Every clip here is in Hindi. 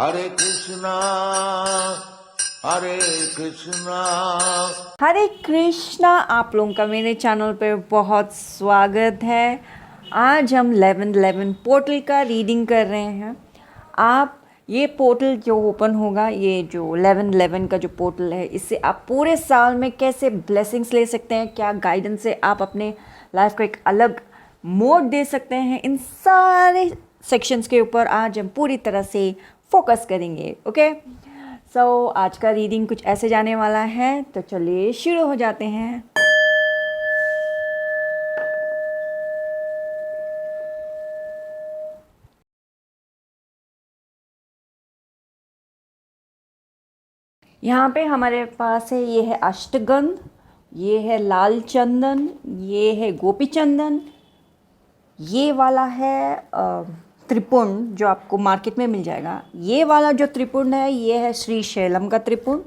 हरे कृष्णा हरे कृष्णा। हरे कृष्णा। आप लोगों का मेरे चैनल पे बहुत स्वागत है। आज हम 11/11 पोर्टल का रीडिंग कर रहे हैं। आप ये पोर्टल जो ओपन होगा, ये जो 11/11 का जो पोर्टल है, इससे आप पूरे साल में कैसे ब्लेसिंग्स ले सकते हैं, क्या गाइडेंस से आप अपने लाइफ को एक अलग मोड दे सकते हैं, इन सारे सेक्शंस के ऊपर आज हम पूरी तरह से फोकस करेंगे। ओके, सो आज का रीडिंग कुछ ऐसे जाने वाला है, तो चलिए शुरू हो जाते हैं। यहाँ पे हमारे पास है, ये है अष्टगंध, ये है लाल चंदन, ये है गोपी चंदन, ये वाला है त्रिपुंड जो आपको मार्केट में मिल जाएगा। ये वाला जो त्रिपुंड है, ये है श्री शैलम का त्रिपुंड।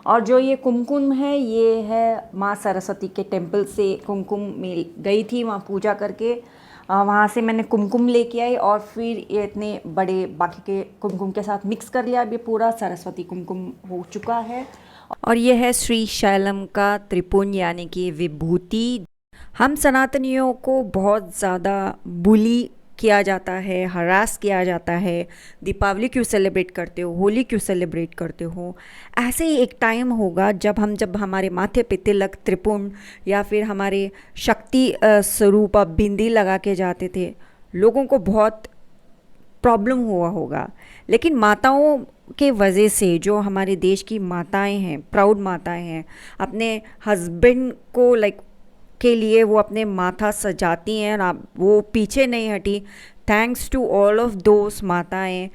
और जो ये कुमकुम है, ये है माँ सरस्वती के टेम्पल से कुमकुम मिल गई थी, वहाँ पूजा करके वहाँ से मैंने कुमकुम लेके आई और फिर ये इतने बड़े बाकी के कुमकुम के साथ मिक्स कर लिया। अब ये पूरा सरस्वती कुमकुम हो चुका है। और ये है श्री शैलम का त्रिपुंड यानी कि विभूति। हम सनातनियों को बहुत ज़्यादा बुली किया जाता है, हरास किया जाता है। दीपावली क्यों सेलिब्रेट करते हो, होली क्यों सेलिब्रेट करते हो? ऐसे ही एक टाइम होगा जब हमारे माथे पे तिलक, त्रिपुंड या फिर हमारे शक्ति स्वरूप बिंदी लगा के जाते थे, लोगों को बहुत प्रॉब्लम हुआ होगा। लेकिन माताओं के वजह से, जो हमारे देश की माताएं हैं, प्राउड माताएं हैं, अपने हस्बैंड को के लिए वो अपने माथा सजाती हैं और वो पीछे नहीं हटी। Thanks to all of those माताएं।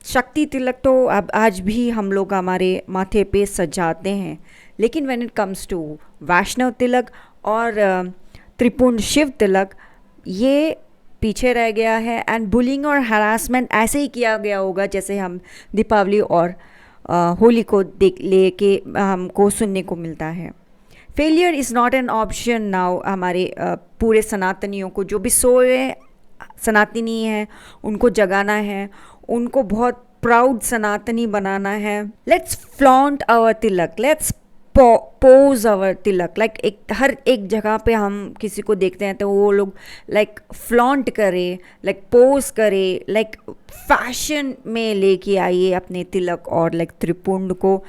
शक्ति तिलक तो अब आज भी हम लोग हमारे माथे पे सजाते हैं, लेकिन व्हेन इट कम्स टू वैष्णव तिलक और त्रिपुंड शिव तिलक, ये पीछे रह गया है। एंड बुलिंग और हरासमेंट ऐसे ही किया गया होगा जैसे हम दीपावली और होली को देख लेके हमको सुनने को मिलता है। Failure is not an option now. हमारे पूरे सनातनियों को, जो भी सोए सनातनी हैं, उनको जगाना है, उनको बहुत प्राउड सनातनी बनाना है। Let's flaunt our tilak, let's pose our tilak. हर एक जगह पे हम किसी को देखते हैं तो वो लोग फ्लॉन्ट करे, पोज करे, फैशन में लेके आइए अपने तिलक और त्रिपुंड को।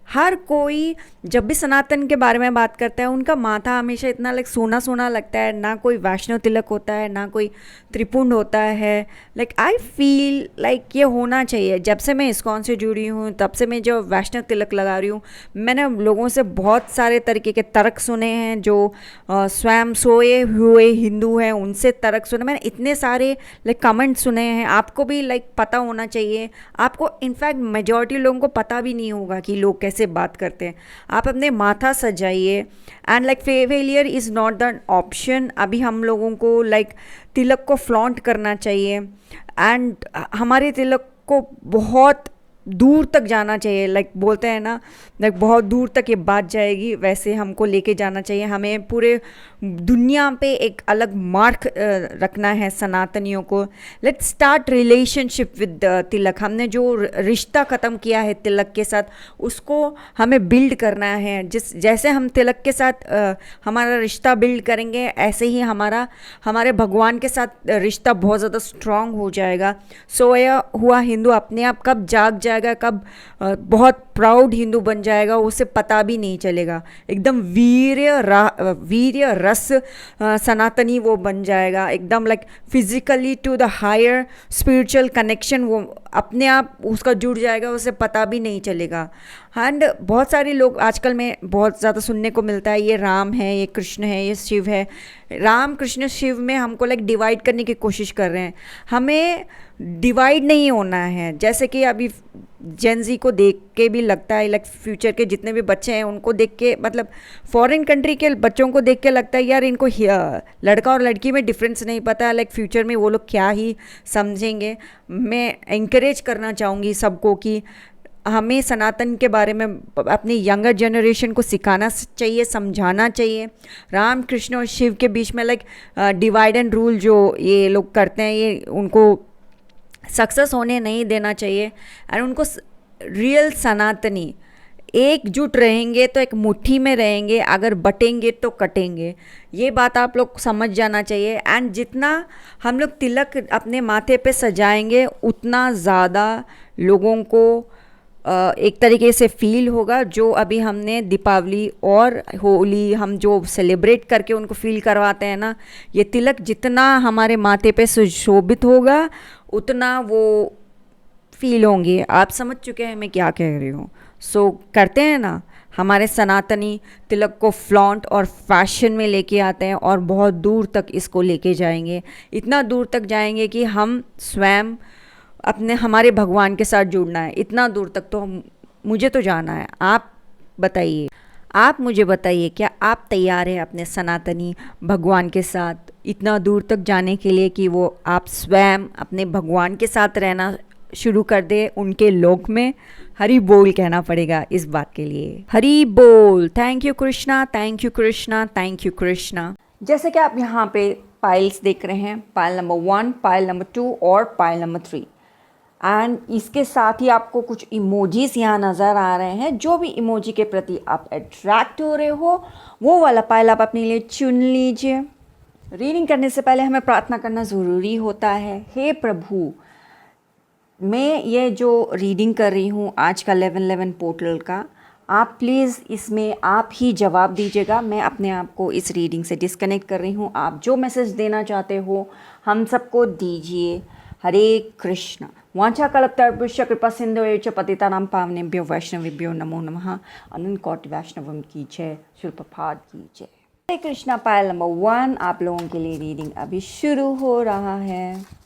हर कोई जब भी सनातन के बारे में बात करता है, उनका माथा हमेशा इतना सोना सोना लगता है। ना कोई वैष्णव तिलक होता है, ना कोई त्रिपुंड होता है। आई फील ये होना चाहिए। जब से मैं इस्कॉन से जुड़ी हूँ, तब से मैं जो वैष्णव तिलक लगा रही हूँ, मैंने लोगों से बहुत सारे तरीके के तर्क सुने हैं। जो स्वयं सोए हुए हिंदू हैं, उनसे तर्क सुने मैंने। इतने सारे कमेंट सुने हैं। आपको भी पता होना चाहिए। आपको इनफैक्ट मेजॉरिटी लोगों को पता भी नहीं होगा कि लोग कैसे बात करते हैं। आप अपने माथा सजाइए। And failure is not the option. अभी हम लोगों को तिलक को फ्लॉन्ट करना चाहिए। एंड हमारे तिलक को बहुत दूर तक जाना चाहिए। बोलते हैं ना, बहुत दूर तक ये बात जाएगी, वैसे हमको लेके जाना चाहिए। हमें पूरे दुनिया पे एक अलग मार्क रखना है सनातनियों को। लेट्स स्टार्ट रिलेशनशिप विद तिलक। हमने जो रिश्ता ख़त्म किया है तिलक के साथ, उसको हमें बिल्ड करना है। जैसे हम तिलक के साथ हमारा रिश्ता बिल्ड करेंगे, ऐसे ही हमारे भगवान के साथ रिश्ता बहुत ज़्यादा स्ट्रांग हो जाएगा। सोया हुआ हिंदू अपने आप कब जाग जाएगा, कब बहुत प्राउड हिंदू बन जाएगा, उसे पता भी नहीं चलेगा। एकदम वीर्य रस सनातनी वो बन जाएगा। एकदम physically to the higher spiritual connection वो अपने आप उसका जुड़ जाएगा, उसे पता भी नहीं चलेगा। एंड बहुत सारे लोग आजकल में बहुत ज़्यादा सुनने को मिलता है, ये राम है, ये कृष्ण है, ये शिव है। राम कृष्ण शिव में हमको डिवाइड करने की कोशिश कर रहे हैं। हमें डिवाइड नहीं होना है। जैसे कि अभी जेनजी को देख के भी लगता है, फ्यूचर के जितने भी बच्चे हैं उनको देख के, फॉरेन कंट्री के बच्चों को देख के लगता है यार इनको लड़का और लड़की में डिफरेंस नहीं पता है। फ्यूचर में वो लोग क्या ही समझेंगे। मैं इंकरेज करना चाहूँगी सबको कि हमें सनातन के बारे में अपनी यंगर जनरेशन को सिखाना चाहिए, समझाना चाहिए। राम कृष्ण और शिव के बीच में डिवाइड एंड रूल जो ये लोग करते हैं, ये उनको सक्सेस होने नहीं देना चाहिए। एंड उनको रियल सनातनी एकजुट रहेंगे तो एक मुट्ठी में रहेंगे, अगर बटेंगे तो कटेंगे, ये बात आप लोग समझ जाना चाहिए। एंड जितना हम लोग तिलक अपने माथे पे सजाएंगे उतना ज़्यादा लोगों को एक तरीके से फील होगा। जो अभी हमने दीपावली और होली हम जो सेलिब्रेट करके उनको फील करवाते हैं ना, ये तिलक जितना हमारे माथे पे सुशोभित होगा उतना वो फील होंगे। आप समझ चुके हैं मैं क्या कह रही हूँ। सो करते हैं ना, हमारे सनातनी तिलक को फ्लॉन्ट और फैशन में लेके आते हैं और बहुत दूर तक इसको लेके जाएंगे। इतना दूर तक जाएंगे कि हम स्वयं अपने हमारे भगवान के साथ जुड़ना है, इतना दूर तक तो मुझे तो जाना है। आप बताइए, आप मुझे बताइए, क्या आप तैयार हैं अपने सनातनी भगवान के साथ इतना दूर तक जाने के लिए कि वो आप स्वयं अपने भगवान के साथ रहना शुरू कर दे उनके लोक में। हरि बोल कहना पड़ेगा इस बात के लिए। हरि बोल। Thank you Krishna, thank you Krishna, thank you Krishna. जैसे कि आप यहाँ पे पाइल्स देख रहे हैं, पाइल नंबर 1, पाइल नंबर 2 और पाइल नंबर 3। एंड इसके साथ ही आपको कुछ इमोजीज यहाँ नज़र आ रहे हैं। जो भी इमोजी के प्रति आप अट्रैक्ट हो रहे हो वो वाला पाइल आप अपने लिए चुन लीजिए। रीडिंग करने से पहले हमें प्रार्थना करना ज़रूरी होता है। हे प्रभु, मैं ये जो रीडिंग कर रही हूँ आज का 11/11 पोर्टल का, आप प्लीज़ इसमें आप ही जवाब दीजिएगा। मैं अपने आप को इस रीडिंग से डिस्कनेक्ट कर रही हूँ। आप जो मैसेज देना चाहते हो हम सबको दीजिए। हरे कृष्ण। वांछा कल्पतरुभ्यश्च कृपा सिंधु च पतितानां पावनेभ्यो वैष्णवेभ्यो नमो नमः। अनंत कोटि वैष्णवम की जय, शिल प्रभात की जय। हरे कृष्णा। पायल नंबर 1 आप लोगों के लिए रीडिंग अभी शुरू हो रहा है।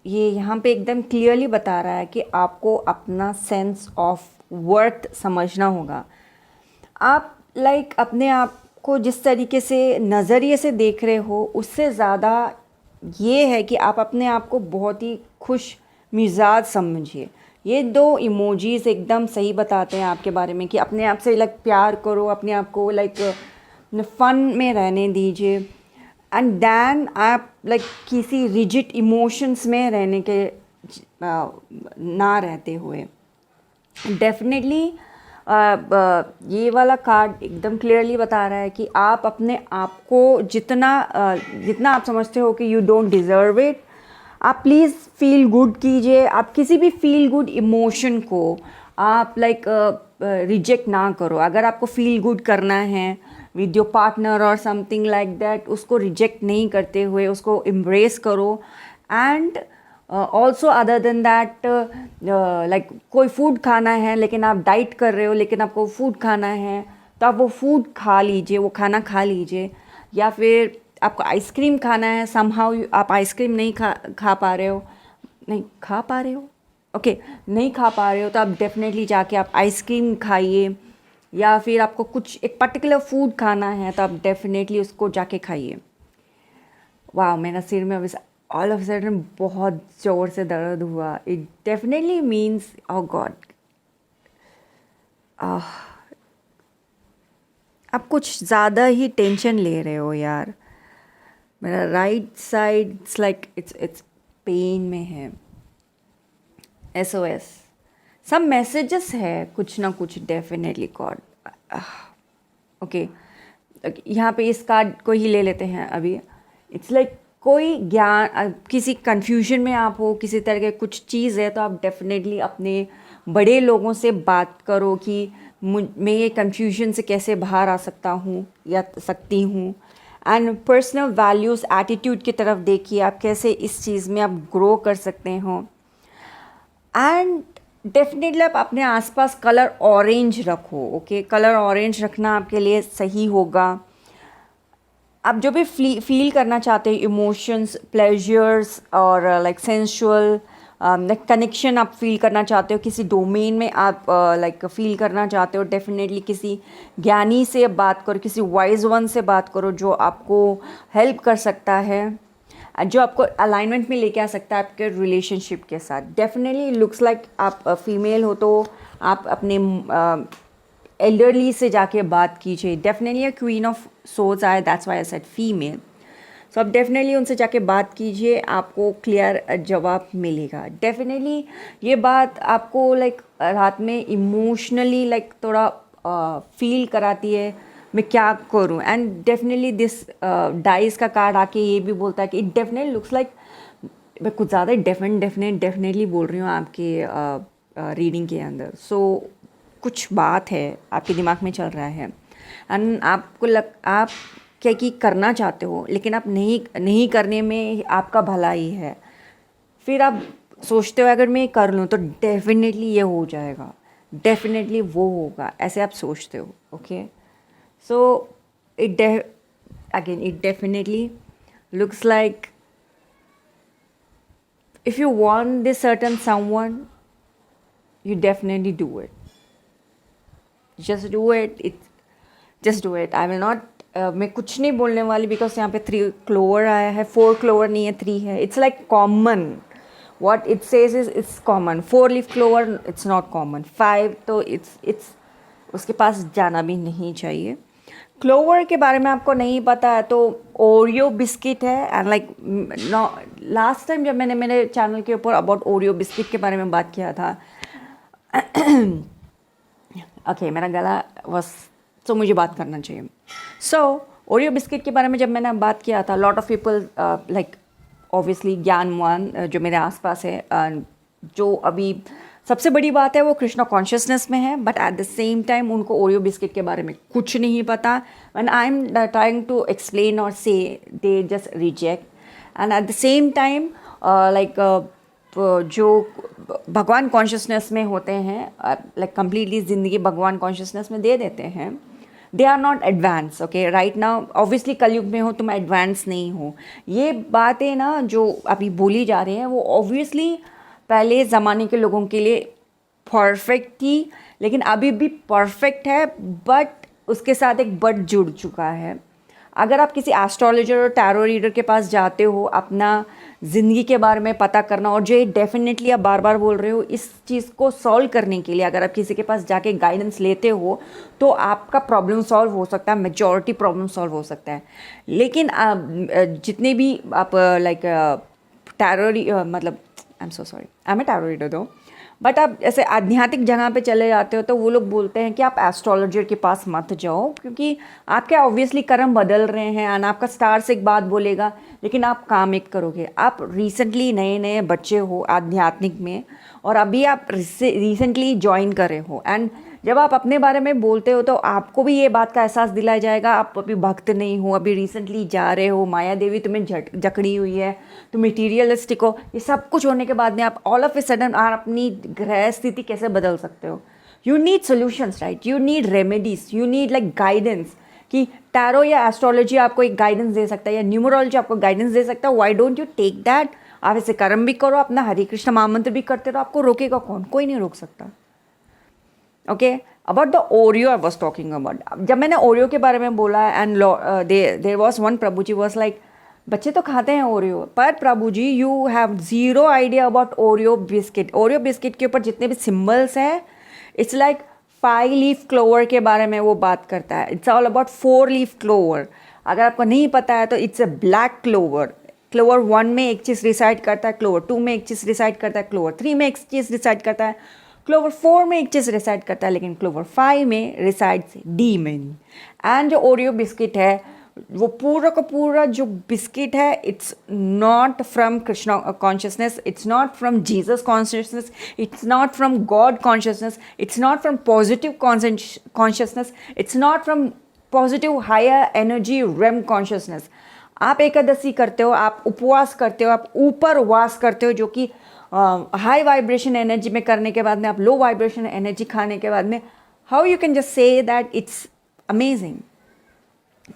ये यहाँ पे एकदम क्लियरली बता रहा है कि आपको अपना सेंस ऑफ वर्थ समझना होगा। आप अपने आप को जिस तरीके से नज़रिए से देख रहे हो, उससे ज़्यादा ये है कि आप अपने आप को बहुत ही खुश मिजाज समझिए। ये 2 इमोजीज़ एकदम सही बताते हैं आपके बारे में कि अपने आप से प्यार करो, अपने आप को फ़न में रहने दीजिए, एंड देन आप किसी रिजिड इमोशंस में रहने के ना रहते हुए डेफिनेटली ये वाला कार्ड एकदम क्लियरली बता रहा है कि आप अपने आप को जितना आप समझते हो कि यू डोंट डिज़र्व इट, आप प्लीज़ फील गुड कीजिए। आप किसी भी फील गुड इमोशन को आप रिजेक्ट ना करो। अगर आपको फील गुड करना है विद योर पार्टनर और समथिंग लाइक दैट, उसको रिजेक्ट नहीं करते हुए उसको एम्ब्रेस करो। And also other than that, कोई फूड खाना है लेकिन आप डाइट कर रहे हो, लेकिन आपको फूड खाना है तो आप वो फूड खा लीजिए, वो खाना खा लीजिए। या फिर आपको आइसक्रीम खाना है, समहाउ आप आइसक्रीम नहीं खा पा रहे हो, नहीं खा पा रहे हो, ओके नहीं खा पा रहे हो तो आप डेफिनेटली जाके आप आइसक्रीम खाइए। या फिर आपको कुछ एक पर्टिकुलर फूड खाना है तो आप डेफिनेटली उसको जाके खाइए। वाह, मेरा सिर में अभी ऑल ऑफ सडन बहुत ज़ोर से दर्द हुआ। It definitely means oh God, आप कुछ ज़्यादा ही टेंशन ले रहे हो यार। मेरा राइट साइड इट्स पेन में है। SOS सब मैसेजेस है कुछ ना कुछ, डेफिनेटली गॉड। ओके, यहाँ पे इस कार्ड को ही ले लेते हैं अभी। इट्स कोई ज्ञान, किसी कन्फ्यूजन में आप हो, किसी तरह के कुछ चीज़ है तो आप डेफिनेटली अपने बड़े लोगों से बात करो कि मैं ये कन्फ्यूजन से कैसे बाहर आ सकता हूँ या सकती हूँ। एंड पर्सनल वैल्यूज़ एटीट्यूड की तरफ देखिए, आप कैसे इस चीज़ में आप ग्रो कर सकते हो। एंड डेफिनेटली आप अपने आसपास कलर ऑरेंज रखो। ओके, कलर ऑरेंज रखना आपके लिए सही होगा। आप जो भी फील करना चाहते हो, इमोशंस, प्लेजर्स और सेंसुअल कनेक्शन आप फील करना चाहते हो, किसी डोमेन में आप फील करना चाहते हो, डेफिनेटली किसी ज्ञानी से बात करो, किसी वाइज वन से बात करो जो आपको हेल्प कर सकता है, जो आपको अलाइनमेंट में लेके आ सकता है आपके रिलेशनशिप के साथ। डेफिनेटली लुक्स लाइक आप फीमेल हो तो आप अपने एल्डरली से जाके बात कीजिए। डेफिनेटली क्वीन ऑफ सोल्स आए, that's why I said female. So आप डेफिनेटली उनसे जाके बात कीजिए, आपको क्लियर जवाब मिलेगा। डेफिनेटली ये बात आपको रात में इमोशनली थोड़ा फील कराती है, मैं क्या करूं। एंड डेफिनेटली दिस डाइस का कार्ड आके ये भी बोलता है कि इट डेफिनेटली लुक्स लाइक, मैं कुछ ज़्यादा डेफिनेटली बोल रही हूँ आपके रीडिंग के अंदर। सो कुछ बात है आपके दिमाग में चल रहा है एंड आपको आप क्या कि करना चाहते हो, लेकिन आप नहीं करने में आपका भलाई है। फिर आप सोचते हो अगर मैं कर लूँ तो डेफिनेटली ये हो जाएगा, डेफिनेटली वो होगा, ऐसे आप सोचते हो। Okay, so it definitely looks like if you want this certain someone, you definitely do it. Just do it. Just do it. I will not मैं कुछ नहीं बोलने वाली बिकॉज यहाँ पे 3 क्लोवर आया है, 4 क्लोवर नहीं है, 3 है। It's like common, what it says is it's common। 4 leaf clover it's not common, 5 तो इट्स उसके पास जाना भी नहीं चाहिए। क्लोवर के बारे में आपको नहीं पता है तो ओरियो बिस्किट है। एंड लास्ट टाइम जब मैंने मेरे चैनल के ऊपर अबाउट ओरियो बिस्किट के बारे में बात किया था ओके, मेरा गला बस तो मुझे बात करना चाहिए। सो ओरियो बिस्किट के बारे में जब मैंने बात किया था, लॉट ऑफ पीपल ऑब्वियसली ज्ञानवान जो मेरे आसपास है, जो अभी सबसे बड़ी बात है वो कृष्णा कॉन्शियसनेस में है, but at the same time उनको ओरियो बिस्किट के बारे में कुछ नहीं पता। When I am trying to explain or say, they just reject. And at the same time जो भगवान कॉन्शियसनेस में होते हैं, कंप्लीटली ज़िंदगी भगवान कॉन्शियसनेस में दे देते हैं, they are not advance, okay right now. Obviously Kalyug में हो, तुम एडवांस नहीं हो। ये बातें ना जो अभी बोली जा रही हैं वो ऑब्वियसली पहले ज़माने के लोगों के लिए परफेक्ट थी, लेकिन अभी भी परफेक्ट है, बट उसके साथ एक बट जुड़ चुका है। अगर आप किसी एस्ट्रोलॉजर और टैरो रीडर के पास जाते हो अपना ज़िंदगी के बारे में पता करना, और जो डेफिनेटली आप बार बार बोल रहे हो, इस चीज़ को सॉल्व करने के लिए अगर आप किसी के पास जाके गाइडेंस लेते हो तो आपका प्रॉब्लम सॉल्व हो सकता है, मेजॉरिटी प्रॉब्लम सॉल्व हो सकता है। लेकिन जितने भी आप लाइक टैरो मतलब I am so sorry, I am a tarot reader though, but आप ऐसे आध्यात्मिक जगह पे चले जाते हो तो वो लोग बोलते हैं कि आप एस्ट्रोलॉजर के पास मत जाओ, क्योंकि आपके ऑब्वियसली कर्म बदल रहे हैं एंड आपका स्टार्स एक बात बोलेगा लेकिन आप काम एक करोगे। आप रिसेंटली नए नए बच्चे हो आध्यात्मिक में, और अभी आप रिसेंटली ज्वाइन करे हो, एंड जब आप अपने बारे में बोलते हो तो आपको भी ये बात का एहसास दिलाया जाएगा आप अभी भक्त नहीं हो, अभी रिसेंटली जा रहे हो, माया देवी तुम्हें जकड़ी हुई है, तुम मटीरियलिस्टिक हो। ये सब कुछ होने के बाद में आप ऑल ऑफ ए सडन आप अपनी ग्रह स्थिति कैसे बदल सकते हो? You need solutions, right? You need remedies, you need like guidance, कि टैरो या एस्ट्रोलॉजी आपको एक गाइडेंस दे सकता है या न्यूमरोलॉजी आपको गाइडेंस दे सकता है। Why don't you take that? आप ऐसे कर्म भी करो, अपना हरे कृष्ण महामंत्र भी करते रहो, आपको रोकेगा कौन? कोई नहीं रोक सकता। Okay, about the Oreo I was talking about. जब मैंने ओरियो के बारे में बोला and there was one Prabhu ji was like, बच्चे तो खाते हैं ओरियो, पर Prabhu ji you have zero idea about Oreo biscuit. Oreo biscuit के ऊपर जितने भी सिम्बल्स हैं, इट्स लाइक 5 लीफ क्लोवर के बारे में वो बात करता है। It's all about 4 leaf clover. अगर आपको नहीं पता है तो it's a black clover. Clover 1 में एक चीज़ डिसाइड करता है, क्लोवर 2 में एक चीज़ डिसाइड करता है, क्लोवर 3 में एक चीज़ डिसाइड करता है, क्लोवर 4 में एक चीज़ रिसाइड करता है, लेकिन क्लोवर 5 में रिसाइड्स डीमन। एंड जो ओरियो बिस्किट है वो पूरा का पूरा जो बिस्किट है, it's not from Krishna consciousness, it's not from Jesus consciousness, it's not from God consciousness, it's not from positive consciousness, it's not from positive higher energy rem consciousness. आप एकादशी करते हो, आप उपवास करते हो, आप ऊपर वास करते हो, जो कि हाई वाइब्रेशन एनर्जी में करने के बाद में आप लो वाइब्रेशन एनर्जी खाने के बाद में, how you can just say that it's amazing?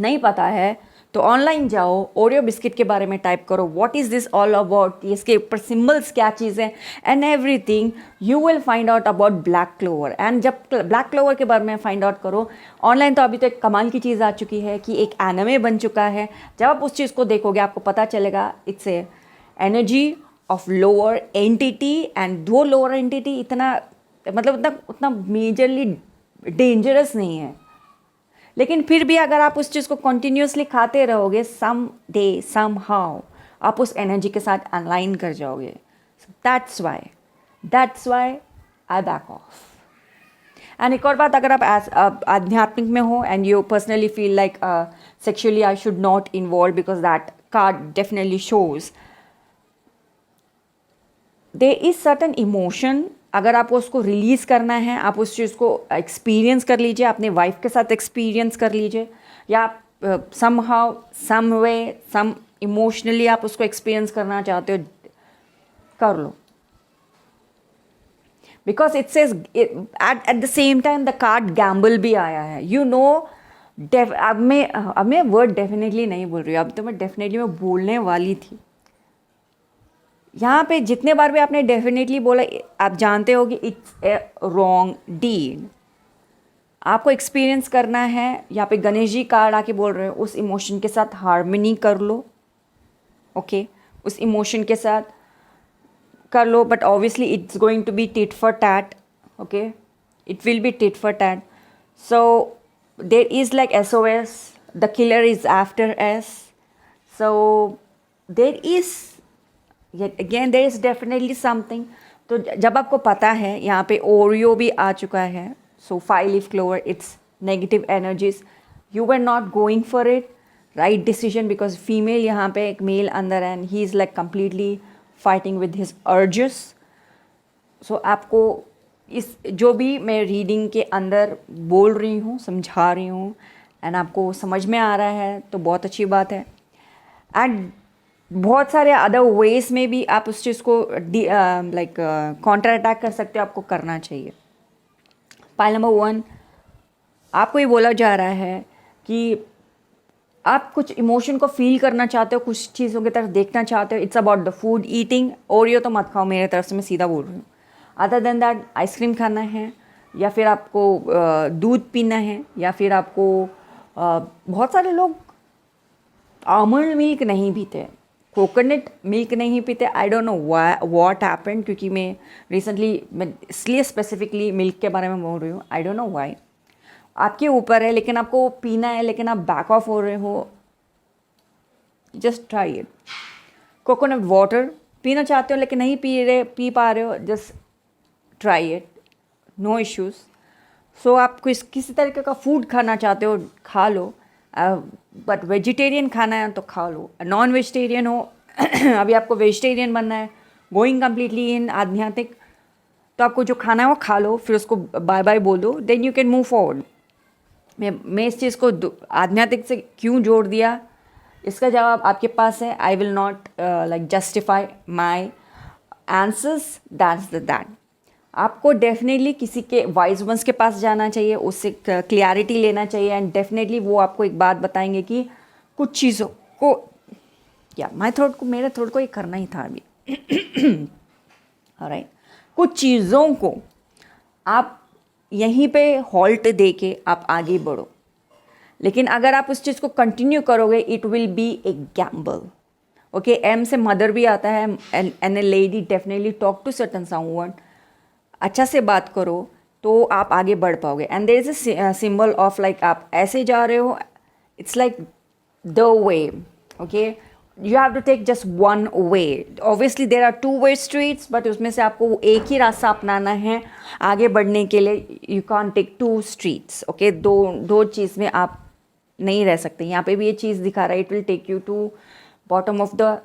नहीं पता है तो ऑनलाइन जाओ, ओरियो बिस्किट के बारे में टाइप करो, what is this all about, इसके ऊपर सिम्बल्स क्या चीज़ है, and everything you will find out about black clover. And जब ब्लैक क्लोवर के बारे में फाइंड आउट करो, ऑनलाइन तो अभी तो एक कमाल की चीज़ आ चुकी है कि एक एनिमे बन चुका है। जब आप उस चीज़ को देखोगे आपको पता चलेगा it's a energy of lower entity, and वो लोअर एंटिटी इतना मतलब उतना मेजरली डेंजरस नहीं है, लेकिन फिर भी अगर आप उस चीज़ को कंटिन्यूसली खाते रहोगे, सम डे सम हाउ आप उस एनर्जी के साथ अलाइन कर जाओगे। That's why I back off. And एक और बात, अगर आप आध्यात्मिक में हो and you personally feel like sexually I should not involve because that card definitely shows there is certain emotion. अगर आपको उसको रिलीज़ करना है, आप उस चीज़ को एक्सपीरियंस कर लीजिए, अपने वाइफ के साथ एक्सपीरियंस कर लीजिए, या आप some how some way some emotionally आप उसको एक्सपीरियंस करना चाहते हो, कर लो। Because it says at the same time the card gamble भी आया है, यू नो। अब मैं वर्ड डेफिनेटली नहीं बोल रही हूँ, अब तो मैं डेफिनेटली मैं बोलने वाली थी। यहाँ पे जितने बार भी आपने डेफिनेटली बोला, आप जानते हो कि इट्स ए रॉन्ग डीड। आपको एक्सपीरियंस करना है, यहाँ पे गणेश जी कार्ड आके बोल रहे हो, उस इमोशन के साथ हार्मनी कर लो, ओके उस इमोशन के साथ कर लो, but obviously it's going to be tit for tat, okay it will be tit for tat. So there is like SOS, the killer is after us, so there is yet again there is definitely something। तो जब आपको पता है, यहाँ पे ओरियो भी आ चुका है, so 5 leaf clover it's negative energies, you were not going for it, right decision, because female यहाँ पे एक मेल अंदर है and he is like completely fighting with his urges. So आपको इस जो भी मैं रीडिंग के अंदर बोल रही हूँ, समझा रही हूँ, एंड आपको समझ में आ रहा है तो बहुत अच्छी बात है। एंड बहुत सारे अदर वेज में भी आप उस चीज़ को लाइक काउंटर अटैक कर सकते हो, आपको करना चाहिए। पाइल नंबर 1, आपको ये बोला जा रहा है कि आप कुछ इमोशन को फील करना चाहते हो, कुछ चीज़ों की तरफ देखना चाहते हो. It's about the food eating. Oreo तो मत खाओ मेरे तरफ से, मैं सीधा बोल रही हूँ. अदर देन दैट आइसक्रीम खाना है, या फिर आपको दूध पीना है, या फिर आपको बहुत सारे लोग आमंड मिल्क नहीं पीते, कोकोनट मिल्क नहीं पीते. I don't know what happened, क्योंकि मैं इसलिए स्पेसिफिकली मिल्क के बारे में बोल रही हूँ. I don't know why. आपके ऊपर है, लेकिन आपको पीना है, लेकिन आप बैक ऑफ हो रहे हो. Just try it. Coconut water पीना चाहते हो लेकिन नहीं पी पा रहे हो, just try it, no issues. So आप किसी तरीके का फूड खाना चाहते हो, खा लो. बट वेजिटेरियन खाना है तो खा लो. नॉन वेजिटेरियन हो अभी आपको वेजिटेरियन बनना है, गोइंग कम्प्लीटली इन आध्यात्मिक, तो आपको जो खाना है वो खा लो, फिर उसको बाय बाय बोल दो, then you can move forward. मैं इस चीज़ को आध्यात्मिक से क्यों जोड़ दिया, इसका जवाब आपके पास है. I will not like justify my answers. That's that. आपको डेफिनेटली किसी के वाइज वंस के पास जाना चाहिए, उससे क्लियरिटी लेना चाहिए, एंड डेफिनेटली वो आपको एक बात बताएंगे कि कुछ चीज़ों को, या मेरे थ्रोट को ये करना ही था अभी. ऑलराइट. कुछ चीज़ों को आप यहीं पे हॉल्ट दे के आप आगे बढ़ो, लेकिन अगर आप उस चीज़ को कंटिन्यू करोगे, it will be a gamble. Okay, M से मदर भी आता है. And a lady definitely talk to certain someone. अच्छा से बात करो तो आप आगे बढ़ पाओगे. And there is a symbol of like आप ऐसे जा रहे हो, it's like the way. Okay, you have to take just one way. Obviously there are two way streets, but उसमें से आपको एक ही रास्ता अपनाना है आगे बढ़ने के लिए. You can take two streets. Okay, दो चीज़ में आप नहीं रह सकते. यहाँ पे भी ये चीज़ दिखा रहा है, it will take you to bottom of the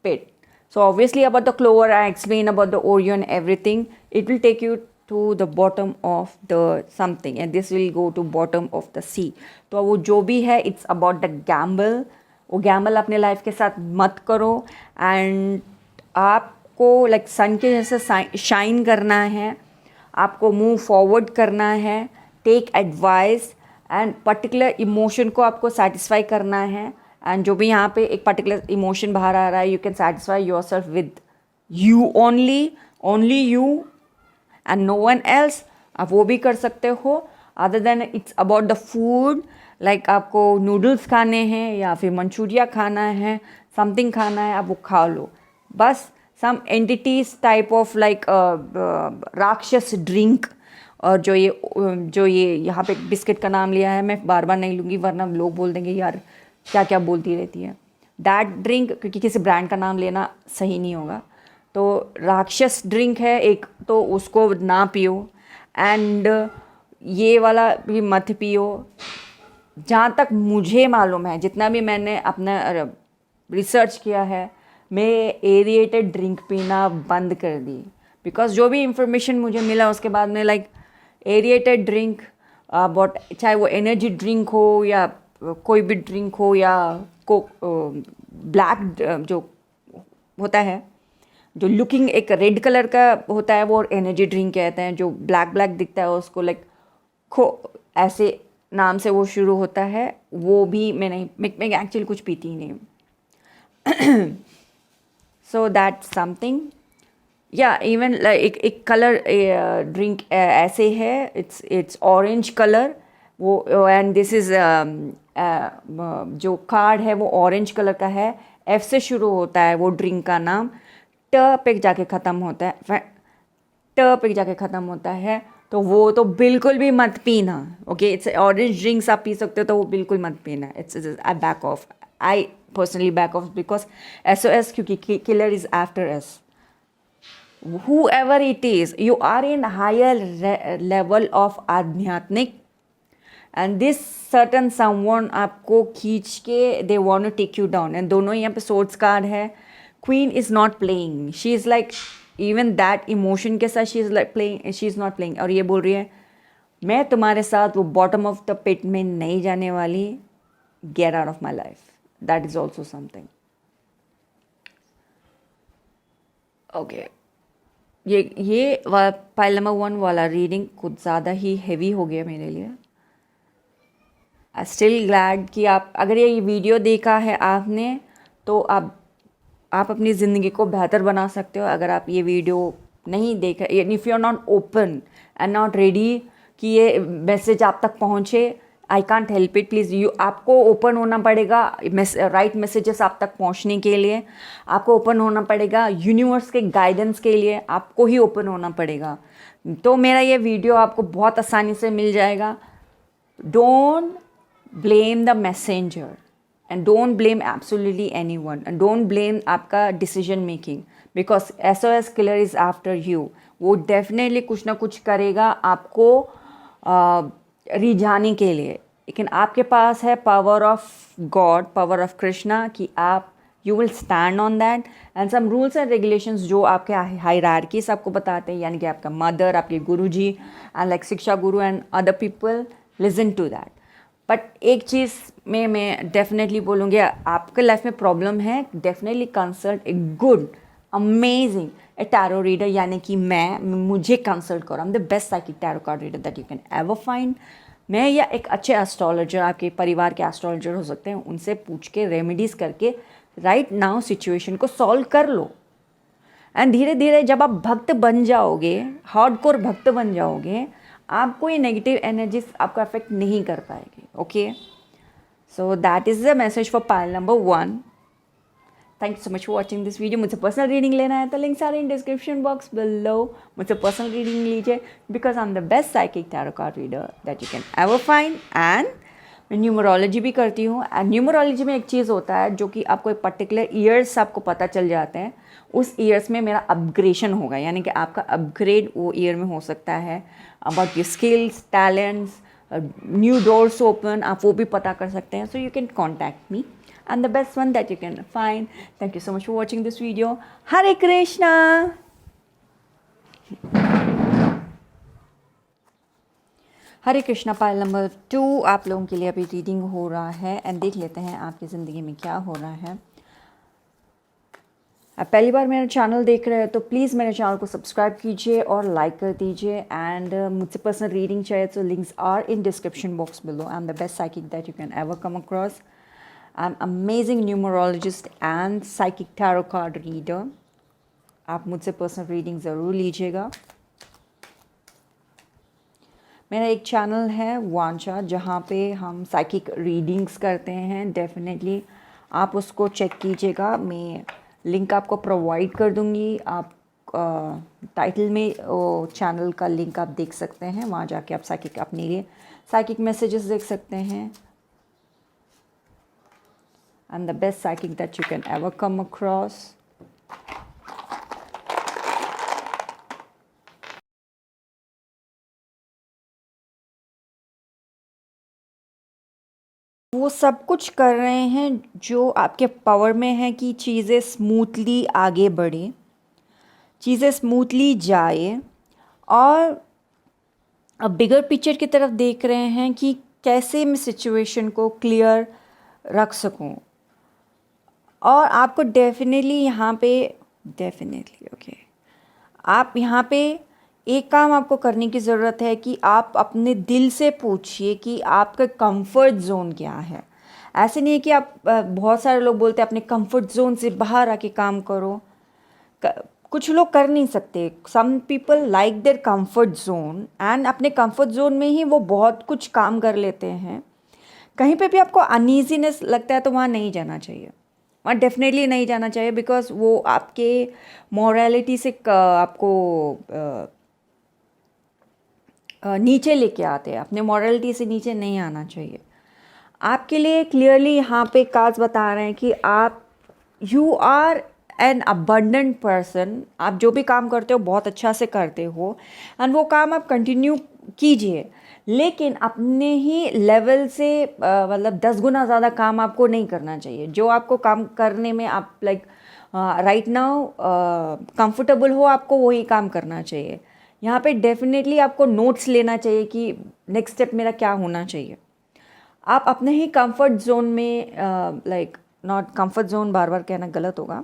pit. So obviously about the clover, I explained about the Oreo and everything. It will take you to the bottom of the something, and this will go to bottom of the sea. तो वो जो भी है, it's about the gamble. वो gamble अपने लाइफ के साथ मत करो. एंड आपको लाइक सन के जैसे शाइन करना है, आपको मूव फॉरवर्ड करना है, take advice, and particular emotion को आपको सेटिस्फाई करना है. एंड जो भी यहाँ पे एक पर्टिकुलर इमोशन बाहर आ रहा है, you can satisfy yourself with you only you and no one else. आप वो भी कर सकते हो. Other than it's about the food, like आपको नूडल्स खाने हैं या फिर मंचूरिया खाना है, समथिंग खाना है, आप वो खा लो. बस सम एंटिटीज टाइप ऑफ लाइक राक्षस ड्रिंक. और जो ये यहाँ पे बिस्किट का नाम लिया है, मैं बार बार नहीं लूँगी वरना लोग बोल देंगे यार क्या क्या बोलती रहती है. दैट ड्रिंक, क्योंकि किसी ब्रांड का नाम लेना सही नहीं होगा, तो राक्षस ड्रिंक है एक, तो उसको ना पियो. एंड ये वाला भी मत पियो. जहाँ तक मुझे मालूम है, जितना भी मैंने अपना रिसर्च किया है, मैं एरिएटेड ड्रिंक पीना बंद कर दी. बिकॉज जो भी इंफॉर्मेशन मुझे मिला उसके बाद में लाइक एरिएटेड ड्रिंक, बट चाहे वो एनर्जी ड्रिंक हो या कोई भी ड्रिंक हो, या ब्लैक जो होता है, जो लुकिंग एक रेड कलर का होता है, वो एनर्जी ड्रिंक कहते हैं. जो ब्लैक दिखता है उसको लाइक ऐसे नाम से वो शुरू होता है, वो भी मैं एक्चुअली कुछ पीती ही नहीं. सो दैट समथिंग, या इवन एक कलर ड्रिंक ऐसे है, इट्स ऑरेंज कलर वो. एंड दिस इज़ जो कार्ड है वो ऑरेंज कलर का है, एफ से शुरू होता है वो ड्रिंक का नाम, ट पे जाके ख़त्म होता है, तो वो तो बिल्कुल भी मत पीना. ओके, इट्स ऑरेंज ड्रिंक्स आप पी सकते हो, तो वो बिल्कुल मत पीना. I back off. I personally back off because SOS, क्योंकि killer is after us. whoever it is, you are in higher level of आध्यात्मिक, and this certain someone आपको खींच के they want to take you down. and दोनों यहाँ पे swords card है. Queen is not playing, she is like even that emotion के साथ she is like playing, she is not playing. और ये बोल रही है मैं तुम्हारे साथ वो bottom of the pit में नहीं जाने वाली, get out of my life. that is also something. okay, ये पाइल नंबर 1 वाला रीडिंग कुछ ज़्यादा ही हैवी हो गया मेरे लिए. स्टिल ग्लैड कि आप अगर ये वीडियो देखा है आपने तो आप अपनी ज़िंदगी को बेहतर बना सकते हो। अगर आप ये वीडियो नहीं देखा, if you are not open and not ready कि ये मैसेज आप तक पहुँचे, I can't help it, please you आपको ओपन होना पड़ेगा राइट मैसेजेस आप तक पहुंचने के लिए। आपको ओपन होना पड़ेगा यूनिवर्स के गाइडेंस के लिए, आपको ही ओपन होना पड़ेगा। तो मेरा ये वीडियो आपको बहुत आसानी से मिल जाएगा। Don't blame the messenger and don't blame absolutely anyone and don't blame आपका decision making, because SOS killer is after you. वो डेफिनेटली कुछ ना कुछ करेगा आपको रिझाने के लिए, लेकिन आपके पास है power of God, power of Krishna कि आप you will stand on that and some rules and regulations जो आपके हायरार्कीज आपको बताते हैं, यानी कि आपका मदर, आपके गुरुजी एंड लाइक शिक्षा गुरु and other people, listen to that. But एक चीज़ में मैं डेफिनेटली बोलूँगी, आपके लाइफ में प्रॉब्लम है, definitely consult a good amazing A tarot reader, यानी कि मुझे कंसल्ट करो। आई am the best psychic tarot card reader that you can ever find. मैं या एक अच्छे एस्ट्रोलॉजर, आपके परिवार के एस्ट्रोलॉजर हो सकते हैं, उनसे पूछ के रेमेडीज़ करके राइट नाउ सिचुएशन को सॉल्व कर लो। एंड धीरे धीरे जब आप भक्त बन जाओगे, हार्डकोर भक्त बन जाओगे, आपको ये नेगेटिव एनर्जीज आपको अफेक्ट नहीं कर पाएगी। Okay, so that is the message for pile number 1। Thank you so much for watching this video. मुझसे पर्सनल रीडिंग लेना है तो links are in description box below. मुझसे पर्सनल रीडिंग लीजिए, because I am the best psychic tarot card reader that you can ever find. And मैं न्यूमरोलॉजी भी करती हूँ। एंड न्यूमरोलॉजी में एक चीज़ होता है जो कि आपको एक पर्टिकुलर ईयर्स आपको पता चल जाते हैं, उस ईयर्स में मेरा अपग्रेशन होगा, यानी कि आपका अपग्रेड वो ईयर में हो सकता है। About your skills, talents, new doors open, आप वो भी पता कर सकते हैं। So you can contact me and the best one that you can find. Thank you so much for watching this video. Hare Krishna. Hare Krishna pile number 2 आप लोगों के लिए अभी रीडिंग हो रहा है एंड देख लेते हैं आपकी ज़िंदगी में क्या हो रहा है। आप पहली बार मेरा चैनल देख रहे हैं तो प्लीज़ मेरे चैनल को सब्सक्राइब कीजिए और लाइक कर दीजिए। एंड मुझसे पर्सनल रीडिंग चाहिए तो links are in description box below. I am the best psychic that you can ever come across. I'm amazing numerologist and psychic tarot card reader. आप मुझसे पर्सनल रीडिंग ज़रूर लीजिएगा। मेरा एक चैनल है वांचा, जहाँ पे हम साइकिक रीडिंग्स करते हैं। डेफिनेटली आप उसको चेक कीजिएगा, मैं लिंक आपको प्रोवाइड कर दूँगी। आप टाइटल में वो चैनल का लिंक आप देख सकते हैं, वहाँ जाके आप साइकिक अपने लिए साइकिक मैसेजेस देख सकते हैं। I'm the best psychic that you can ever come across. वो सब कुछ कर रहे हैं जो आपके पावर में है कि चीज़ें स्मूथली आगे बढ़े, चीज़ें स्मूथली जाए, और अब बिगर पिक्चर की तरफ देख रहे हैं कि कैसे मैं सिचुएशन को क्लियर रख सकूं। और आपको डेफिनेटली यहाँ पे ओके आप यहाँ पे एक काम आपको करने की ज़रूरत है कि आप अपने दिल से पूछिए कि आपका कंफर्ट जोन क्या है। ऐसे नहीं है कि आप बहुत सारे लोग बोलते हैं अपने कंफर्ट जोन से बाहर आके काम करो। कुछ लोग कर नहीं सकते। Some people like their comfort zone and अपने कंफर्ट जोन में ही वो बहुत कुछ काम कर लेते हैं। कहीं पे भी आपको अनईजीनेस लगता है तो वहाँ नहीं जाना चाहिए, वहाँ डेफिनेटली नहीं जाना चाहिए, बिकॉज वो आपके मॉरलिटी से आपको नीचे लेके आते हैं। अपने मॉरलिटी से नीचे नहीं आना चाहिए। आपके लिए क्लियरली यहाँ पे कार्ड्स बता रहे हैं कि आप you are an abundant person. आप जो भी काम करते हो बहुत अच्छा से करते हो एंड वो काम आप कंटिन्यू कीजिए, लेकिन अपने ही लेवल से मतलब 10 गुना ज़्यादा काम आपको नहीं करना चाहिए। जो आपको काम करने में आप लाइक राइट नाउ कंफर्टेबल हो, आपको वही काम करना चाहिए। यहाँ पे डेफिनेटली आपको नोट्स लेना चाहिए कि नेक्स्ट स्टेप मेरा क्या होना चाहिए। आप अपने ही कंफर्ट जोन में लाइक नॉट कंफर्ट जोन बार बार कहना गलत होगा,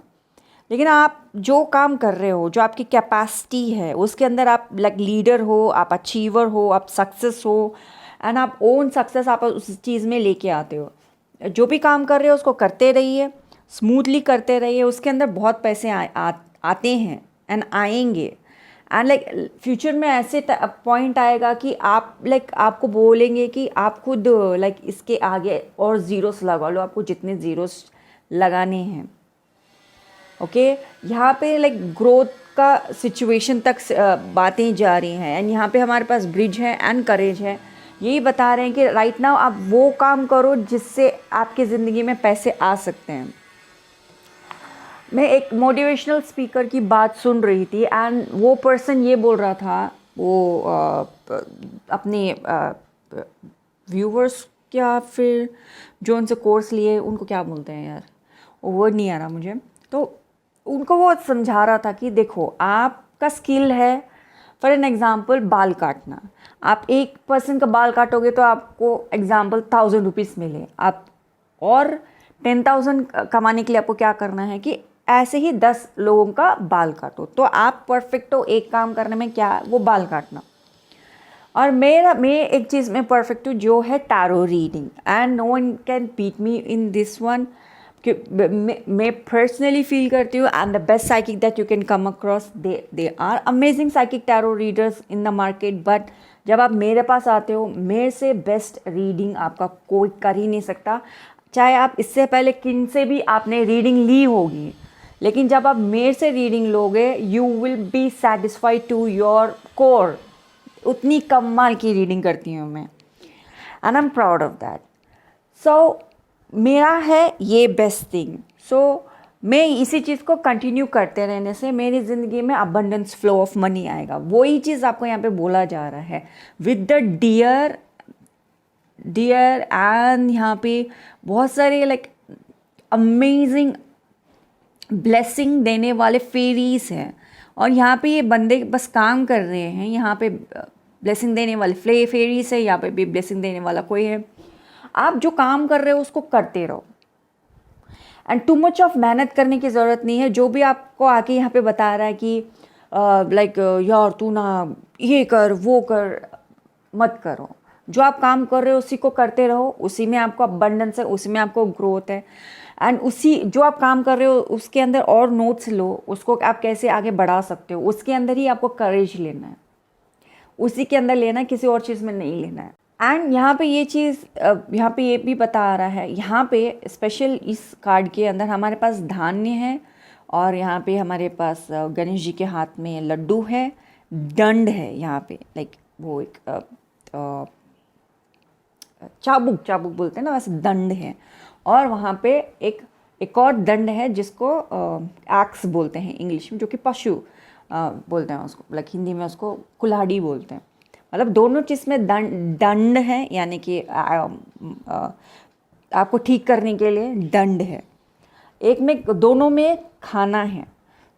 लेकिन आप जो काम कर रहे हो, जो आपकी कैपेसिटी है, उसके अंदर आप लाइक लीडर हो, आप अचीवर हो, आप सक्सेस हो, एंड आप ओन सक्सेस आप उस चीज़ में लेके आते हो। जो भी काम कर रहे हो उसको करते रहिए, स्मूथली करते रहिए, उसके अंदर बहुत पैसे आते हैं एंड आएंगे। एंड लाइक फ्यूचर में ऐसे पॉइंट आएगा कि आप आपको बोलेंगे कि आप खुद इसके आगे और ज़ीरोस लगा लो, आपको जितने ज़ीरोस लगाने हैं। ओके यहाँ पे ग्रोथ का सिचुएशन तक बातें जा रही हैं एंड यहाँ पे हमारे पास ब्रिज है एंड करेज है। यही बता रहे हैं कि राइट नाउ आप वो काम करो जिससे आपकी ज़िंदगी में पैसे आ सकते हैं। मैं एक मोटिवेशनल स्पीकर की बात सुन रही थी एंड वो पर्सन ये बोल रहा था, वो अपने व्यूवर्स क्या फिर जो उनसे कोर्स लिए उनको क्या बोलते हैं यार, वो वर्ड नहीं आ रहा मुझे, तो उनको वो समझा रहा था कि देखो आपका स्किल है फॉर एन एग्ज़ाम्पल बाल काटना। आप एक पर्सन का बाल काटोगे तो आपको एग्ज़ाम्पल 1000 रुपीज़ मिले, आप और 10,000 कमाने के लिए आपको क्या करना है कि ऐसे ही 10 लोगों का बाल काटो, तो आप परफेक्ट हो एक काम करने में, क्या वो बाल काटना। और मैं एक चीज़ में परफेक्ट हूँ जो है tarot reading and no one can beat me in this one. मैं पर्सनली फील करती हूँ and the best psychic that you can come across, they are amazing psychic tarot readers in the market, but जब आप मेरे पास आते हो मेरे से बेस्ट रीडिंग आपका कोई कर ही नहीं सकता। चाहे आप इससे पहले किन से भी आपने रीडिंग ली होगी, लेकिन जब आप मेरे से रीडिंग लोगे you will be satisfied to your core. उतनी कमाल की रीडिंग करती हूँ मैं and I am proud of that. So मेरा है ये बेस्ट थिंग। सो मैं इसी चीज़ को कंटिन्यू करते रहने से मेरी ज़िंदगी में अबंडेंस फ्लो ऑफ मनी आएगा। वही चीज़ आपको यहाँ पे बोला जा रहा है विद द डियर एंड यहाँ पे बहुत सारे अमेजिंग ब्लेसिंग देने वाले फेरीज हैं और यहाँ पे ये बंदे बस काम कर रहे हैं। यहाँ पे ब्लेसिंग देने वाले फेरीज है, यहाँ पे भी ब्लेसिंग देने वाला कोई है। आप जो काम कर रहे हो उसको करते रहो एंड टू मच ऑफ मेहनत करने की ज़रूरत नहीं है। जो भी आपको आके यहाँ पे बता रहा है कि यार तू ना ये कर वो कर, मत करो। जो आप काम कर रहे हो उसी को करते रहो, उसी में आपको अबंडेंस है, उसी में आपको ग्रोथ है एंड उसी जो आप काम कर रहे हो उसके अंदर और नोट्स लो, उसको आप कैसे आगे बढ़ा सकते हो, उसके अंदर ही आपको करेज लेना है, उसी के अंदर लेना है, किसी और चीज़ में नहीं लेना है। एंड यहाँ पे ये चीज़ यहाँ पे ये भी बता रहा है, यहाँ पे स्पेशल इस कार्ड के अंदर हमारे पास धान्य है और यहाँ पे हमारे पास गणेश जी के हाथ में लड्डू है, दंड है यहाँ पे वो एक चाबुक बोलते हैं ना, वैसे दंड है। और वहाँ पे एक और दंड है जिसको एक्स बोलते हैं इंग्लिश में, जो कि पशु बोलते हैं उसको, हिंदी में उसको कुल्हाड़ी बोलते हैं। मतलब दोनों चीज़ में दंड है, यानी कि आपको ठीक करने के लिए दंड है। एक में दोनों में खाना है,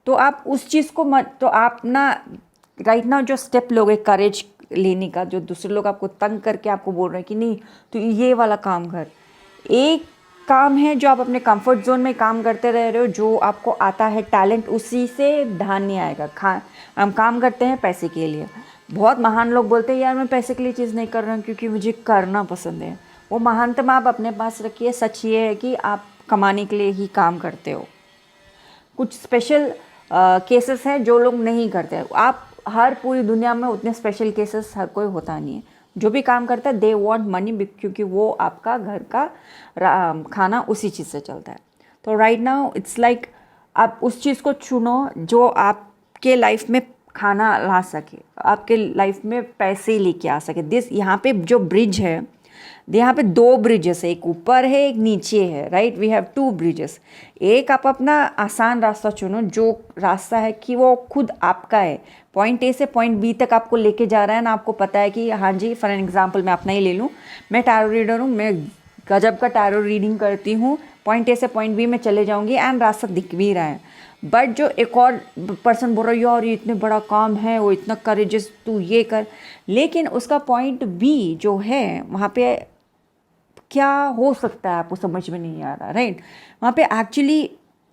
तो आप उस चीज़ को मत, तो आप ना राइट नाउ जो स्टेप लोगे करेज लेने का, जो दूसरे लोग आपको तंग करके आपको बोल रहे हैं कि नहीं तो ये वाला काम कर, एक काम है जो आप अपने कंफर्ट जोन में काम करते रह रहे हो, जो आपको आता है टैलेंट, उसी से धान्य आएगा। हम काम करते हैं पैसे के लिए। बहुत महान लोग बोलते हैं यार मैं पैसे के लिए चीज़ नहीं कर रहा हूँ क्योंकि मुझे करना पसंद है। वो महानतम आप अपने पास रखिए। सच ये है कि आप कमाने के लिए ही काम करते हो। कुछ स्पेशल केसेस हैं जो लोग नहीं करते। आप हर पूरी दुनिया में उतने स्पेशल केसेस हर कोई होता नहीं है। जो भी काम करता है दे वांट मनी, क्योंकि वो आपका घर का खाना उसी चीज़ से चलता है। तो राइट नाउ इट्स आप उस चीज़ को चुनो जो आपके लाइफ में खाना ला सके, आपके लाइफ में पैसे लेके आ सके। यहाँ पे जो ब्रिज है, यहाँ पे 2 ब्रिजेस है, एक ऊपर है एक नीचे है, राइट। We have 2 bridges. एक आप अपना आसान रास्ता चुनो, जो रास्ता है कि वो खुद आपका है, पॉइंट ए से पॉइंट बी तक आपको लेके जा रहा है ना। आपको पता है कि हाँ जी, फॉर एन एग्जांपल मैं अपना ही ले लूँ, मैं टैरो रीडर हूँ, मैं गजब का टैरो रीडिंग करती हूँ, पॉइंट ए से पॉइंट बी में चले जाऊँगी एंड रास्ता दिख भी रहा है। बट जो एक और पर्सन बोल रहा है यार ये इतने बड़ा काम है, वो इतना करेजियस, तू ये कर, लेकिन उसका पॉइंट बी जो है वहाँ पे क्या हो सकता है आपको समझ में नहीं आ रहा, राइट। वहाँ पे एक्चुअली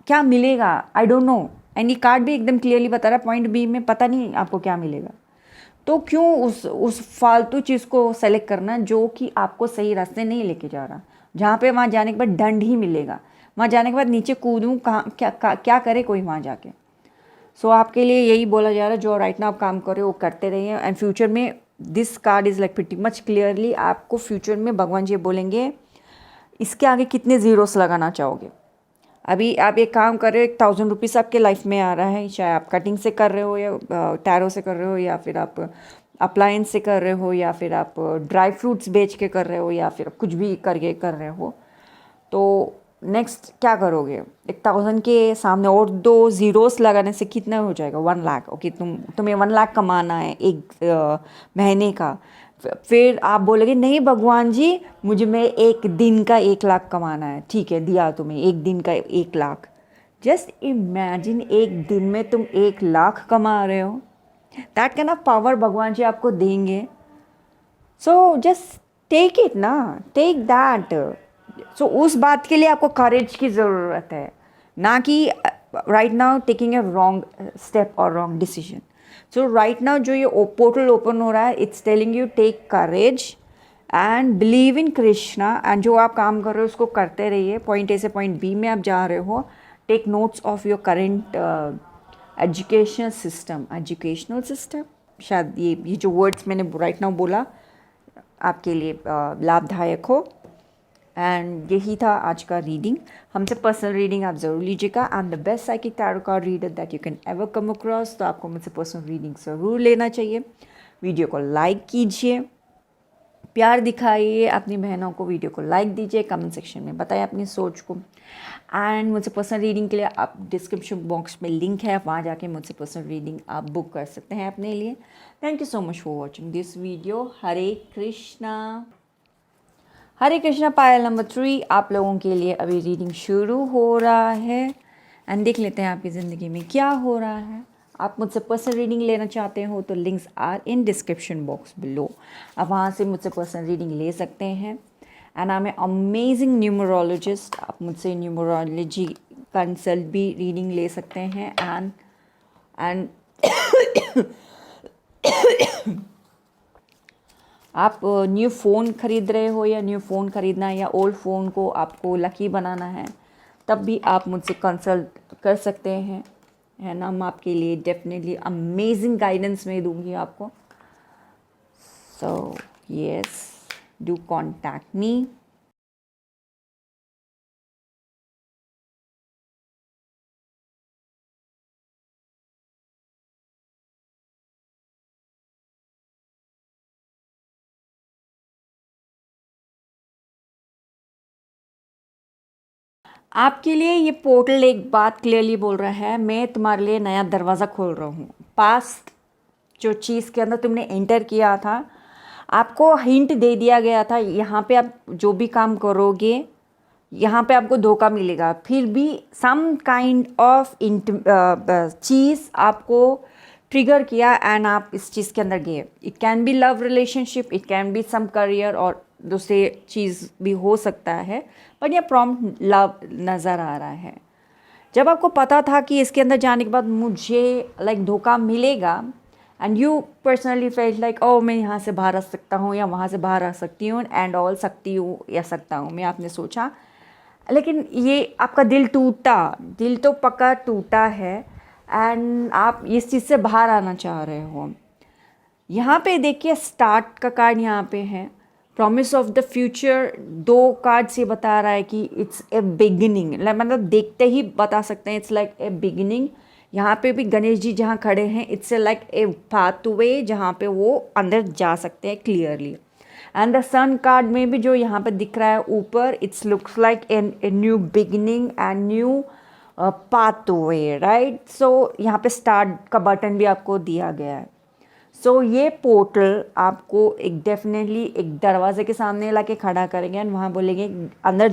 क्या मिलेगा आई डोंट नो। एंड ये कार्ड भी एकदम क्लियरली बता रहा है पॉइंट बी में पता नहीं आपको क्या मिलेगा। तो क्यों उस फालतू चीज़ को सेलेक्ट करना जो कि आपको सही रास्ते नहीं लेके जा रहा, जहाँ पे वहाँ जाने के बाद दंड ही मिलेगा, वहाँ जाने के बाद नीचे कूदूँ कहाँ, क्या करे कोई वहाँ जाके। सो आपके लिए यही बोला जा रहा है, जो राइट नाउ आप काम कर रहे हो वो करते रहिए, एंड फ्यूचर में this card is like pretty much clearly आपको फ्यूचर में भगवान जी बोलेंगे इसके आगे कितने ज़ीरोस लगाना चाहोगे। अभी आप एक काम कर रहे हो, 1000 रुपीज़ आपके लाइफ में आ रहा है, चाहे आप कटिंग से कर रहे हो या टैरो से कर रहे हो या फिर आप अप्लायंस से कर रहे हो या फिर आप ड्राई फ्रूट्स बेच के कर रहे हो या फिर कुछ भी करके कर रहे हो, तो नेक्स्ट क्या करोगे। 1000 के सामने और 2 ज़ीरोस लगाने से कितना हो जाएगा, 1 लाख। ओके, तुम्हें 1 लाख कमाना है एक महीने का। फिर आप बोलोगे नहीं भगवान जी, मुझे मैं एक दिन का 1 लाख कमाना है। ठीक है, दिया तुम्हें एक दिन का 1 लाख। जस्ट इमेजिन एक दिन में तुम 1 लाख कमा रहे हो, दैट काइंड ऑफ पावर भगवान जी आपको देंगे। सो जस्ट टेक इट ना, टेक दैट। सो उस बात के लिए आपको करेज की ज़रूरत है, ना कि right now taking a wrong step और wrong decision. So right now जो ये पोर्टल ओपन हो रहा है, it's telling you take courage and believe in Krishna, and जो आप काम कर रहे हो उसको करते रहिए। पॉइंट ए से पॉइंट बी में आप जा रहे हो, take notes of your current educational system. शायद ये जो वर्ड्स मैंने राइट नाउ बोला आपके लिए लाभदायक हो। एंड यही था आज का रीडिंग। हमसे पर्सनल रीडिंग आप ज़रूर लीजिएगा। आई am the best psychic tarot card reader that you can ever come across. तो आपको मुझसे पर्सनल रीडिंग ज़रूर लेना चाहिए। वीडियो को लाइक कीजिए, प्यार दिखाइए अपनी बहनों को, वीडियो को लाइक दीजिए, कमेंट सेक्शन में बताइए अपनी सोच को। एंड मुझसे पर्सनल रीडिंग के लिए आप डिस्क्रिप्शन बॉक्स में लिंक है, वहाँ जाके मुझसे पर्सनल रीडिंग आप बुक कर सकते हैं अपने लिए। Thank you so much for watching this video. Hare Krishna. Hare Krishna Payal number 3 आप लोगों के लिए अभी रीडिंग शुरू हो रहा है, एंड देख लेते हैं आपकी ज़िंदगी में क्या हो रहा है। आप मुझसे पर्सनल रीडिंग लेना चाहते हो तो links are in description box below. आप वहाँ से मुझसे पर्सनल रीडिंग ले सकते हैं। And I am amazing numerologist. आप मुझसे न्यूमरोलॉजी कंसल्ट भी रीडिंग ले सकते हैं। एंड आप न्यू फ़ोन ख़रीद रहे हो या न्यू फ़ोन ख़रीदना है या ओल्ड फ़ोन को आपको लकी बनाना है, तब भी आप मुझसे कंसल्ट कर सकते हैं, है ना। मैं आपके लिए डेफिनेटली अमेजिंग गाइडेंस में दूंगी आपको। So yes, do contact me. आपके लिए ये पोर्टल एक बात क्लियरली बोल रहा है, मैं तुम्हारे लिए नया दरवाज़ा खोल रहा हूँ। पास्ट जो चीज़ के अंदर तुमने एंटर किया था, आपको हिंट दे दिया गया था, यहाँ पे आप जो भी काम करोगे यहाँ पे आपको धोखा मिलेगा। फिर भी सम काइंड ऑफ चीज़ आपको ट्रिगर किया एंड आप इस चीज़ के अंदर गए। It can be love relationship, it can be some career और दूसरे चीज़ भी हो सकता है, बट ये प्रॉम्प्ट लव नज़र आ रहा है। जब आपको पता था कि इसके अंदर जाने के बाद मुझे लाइक धोखा मिलेगा, and you personally felt like oh मैं यहाँ से बाहर आ सकता हूँ या वहाँ से बाहर आ सकती हूँ एंड ऑल, सकती हूँ या सकता हूँ मैं, आपने सोचा। लेकिन ये आपका दिल टूटा, दिल तो पक्का टूटा है एंड आप इस चीज़ से बाहर आना चाह रहे हो। यहाँ पे देखिए स्टार्ट का कार्ड यहाँ पे है, promise of the future. 2 card से बता रहा है कि इट्स ए बिगिनिंग, मतलब देखते ही बता सकते हैं इट्स लाइक ए बिगिनिंग। यहाँ पे भी गणेश जी जहाँ खड़े हैं, इट्स लाइक ए पाथवे जहाँ पे वो अंदर जा सकते हैं clearly. And the sun card में भी जो यहाँ पे दिख रहा है ऊपर, it's looks like a new beginning and new pathway, right. So यहाँ पे स्टार्ट का बटन भी आपको दिया गया है। सो ये पोर्टल आपको एक डेफिनेटली एक दरवाजे के सामने ला के खड़ा करेंगे एंड वहाँ बोलेंगे अंदर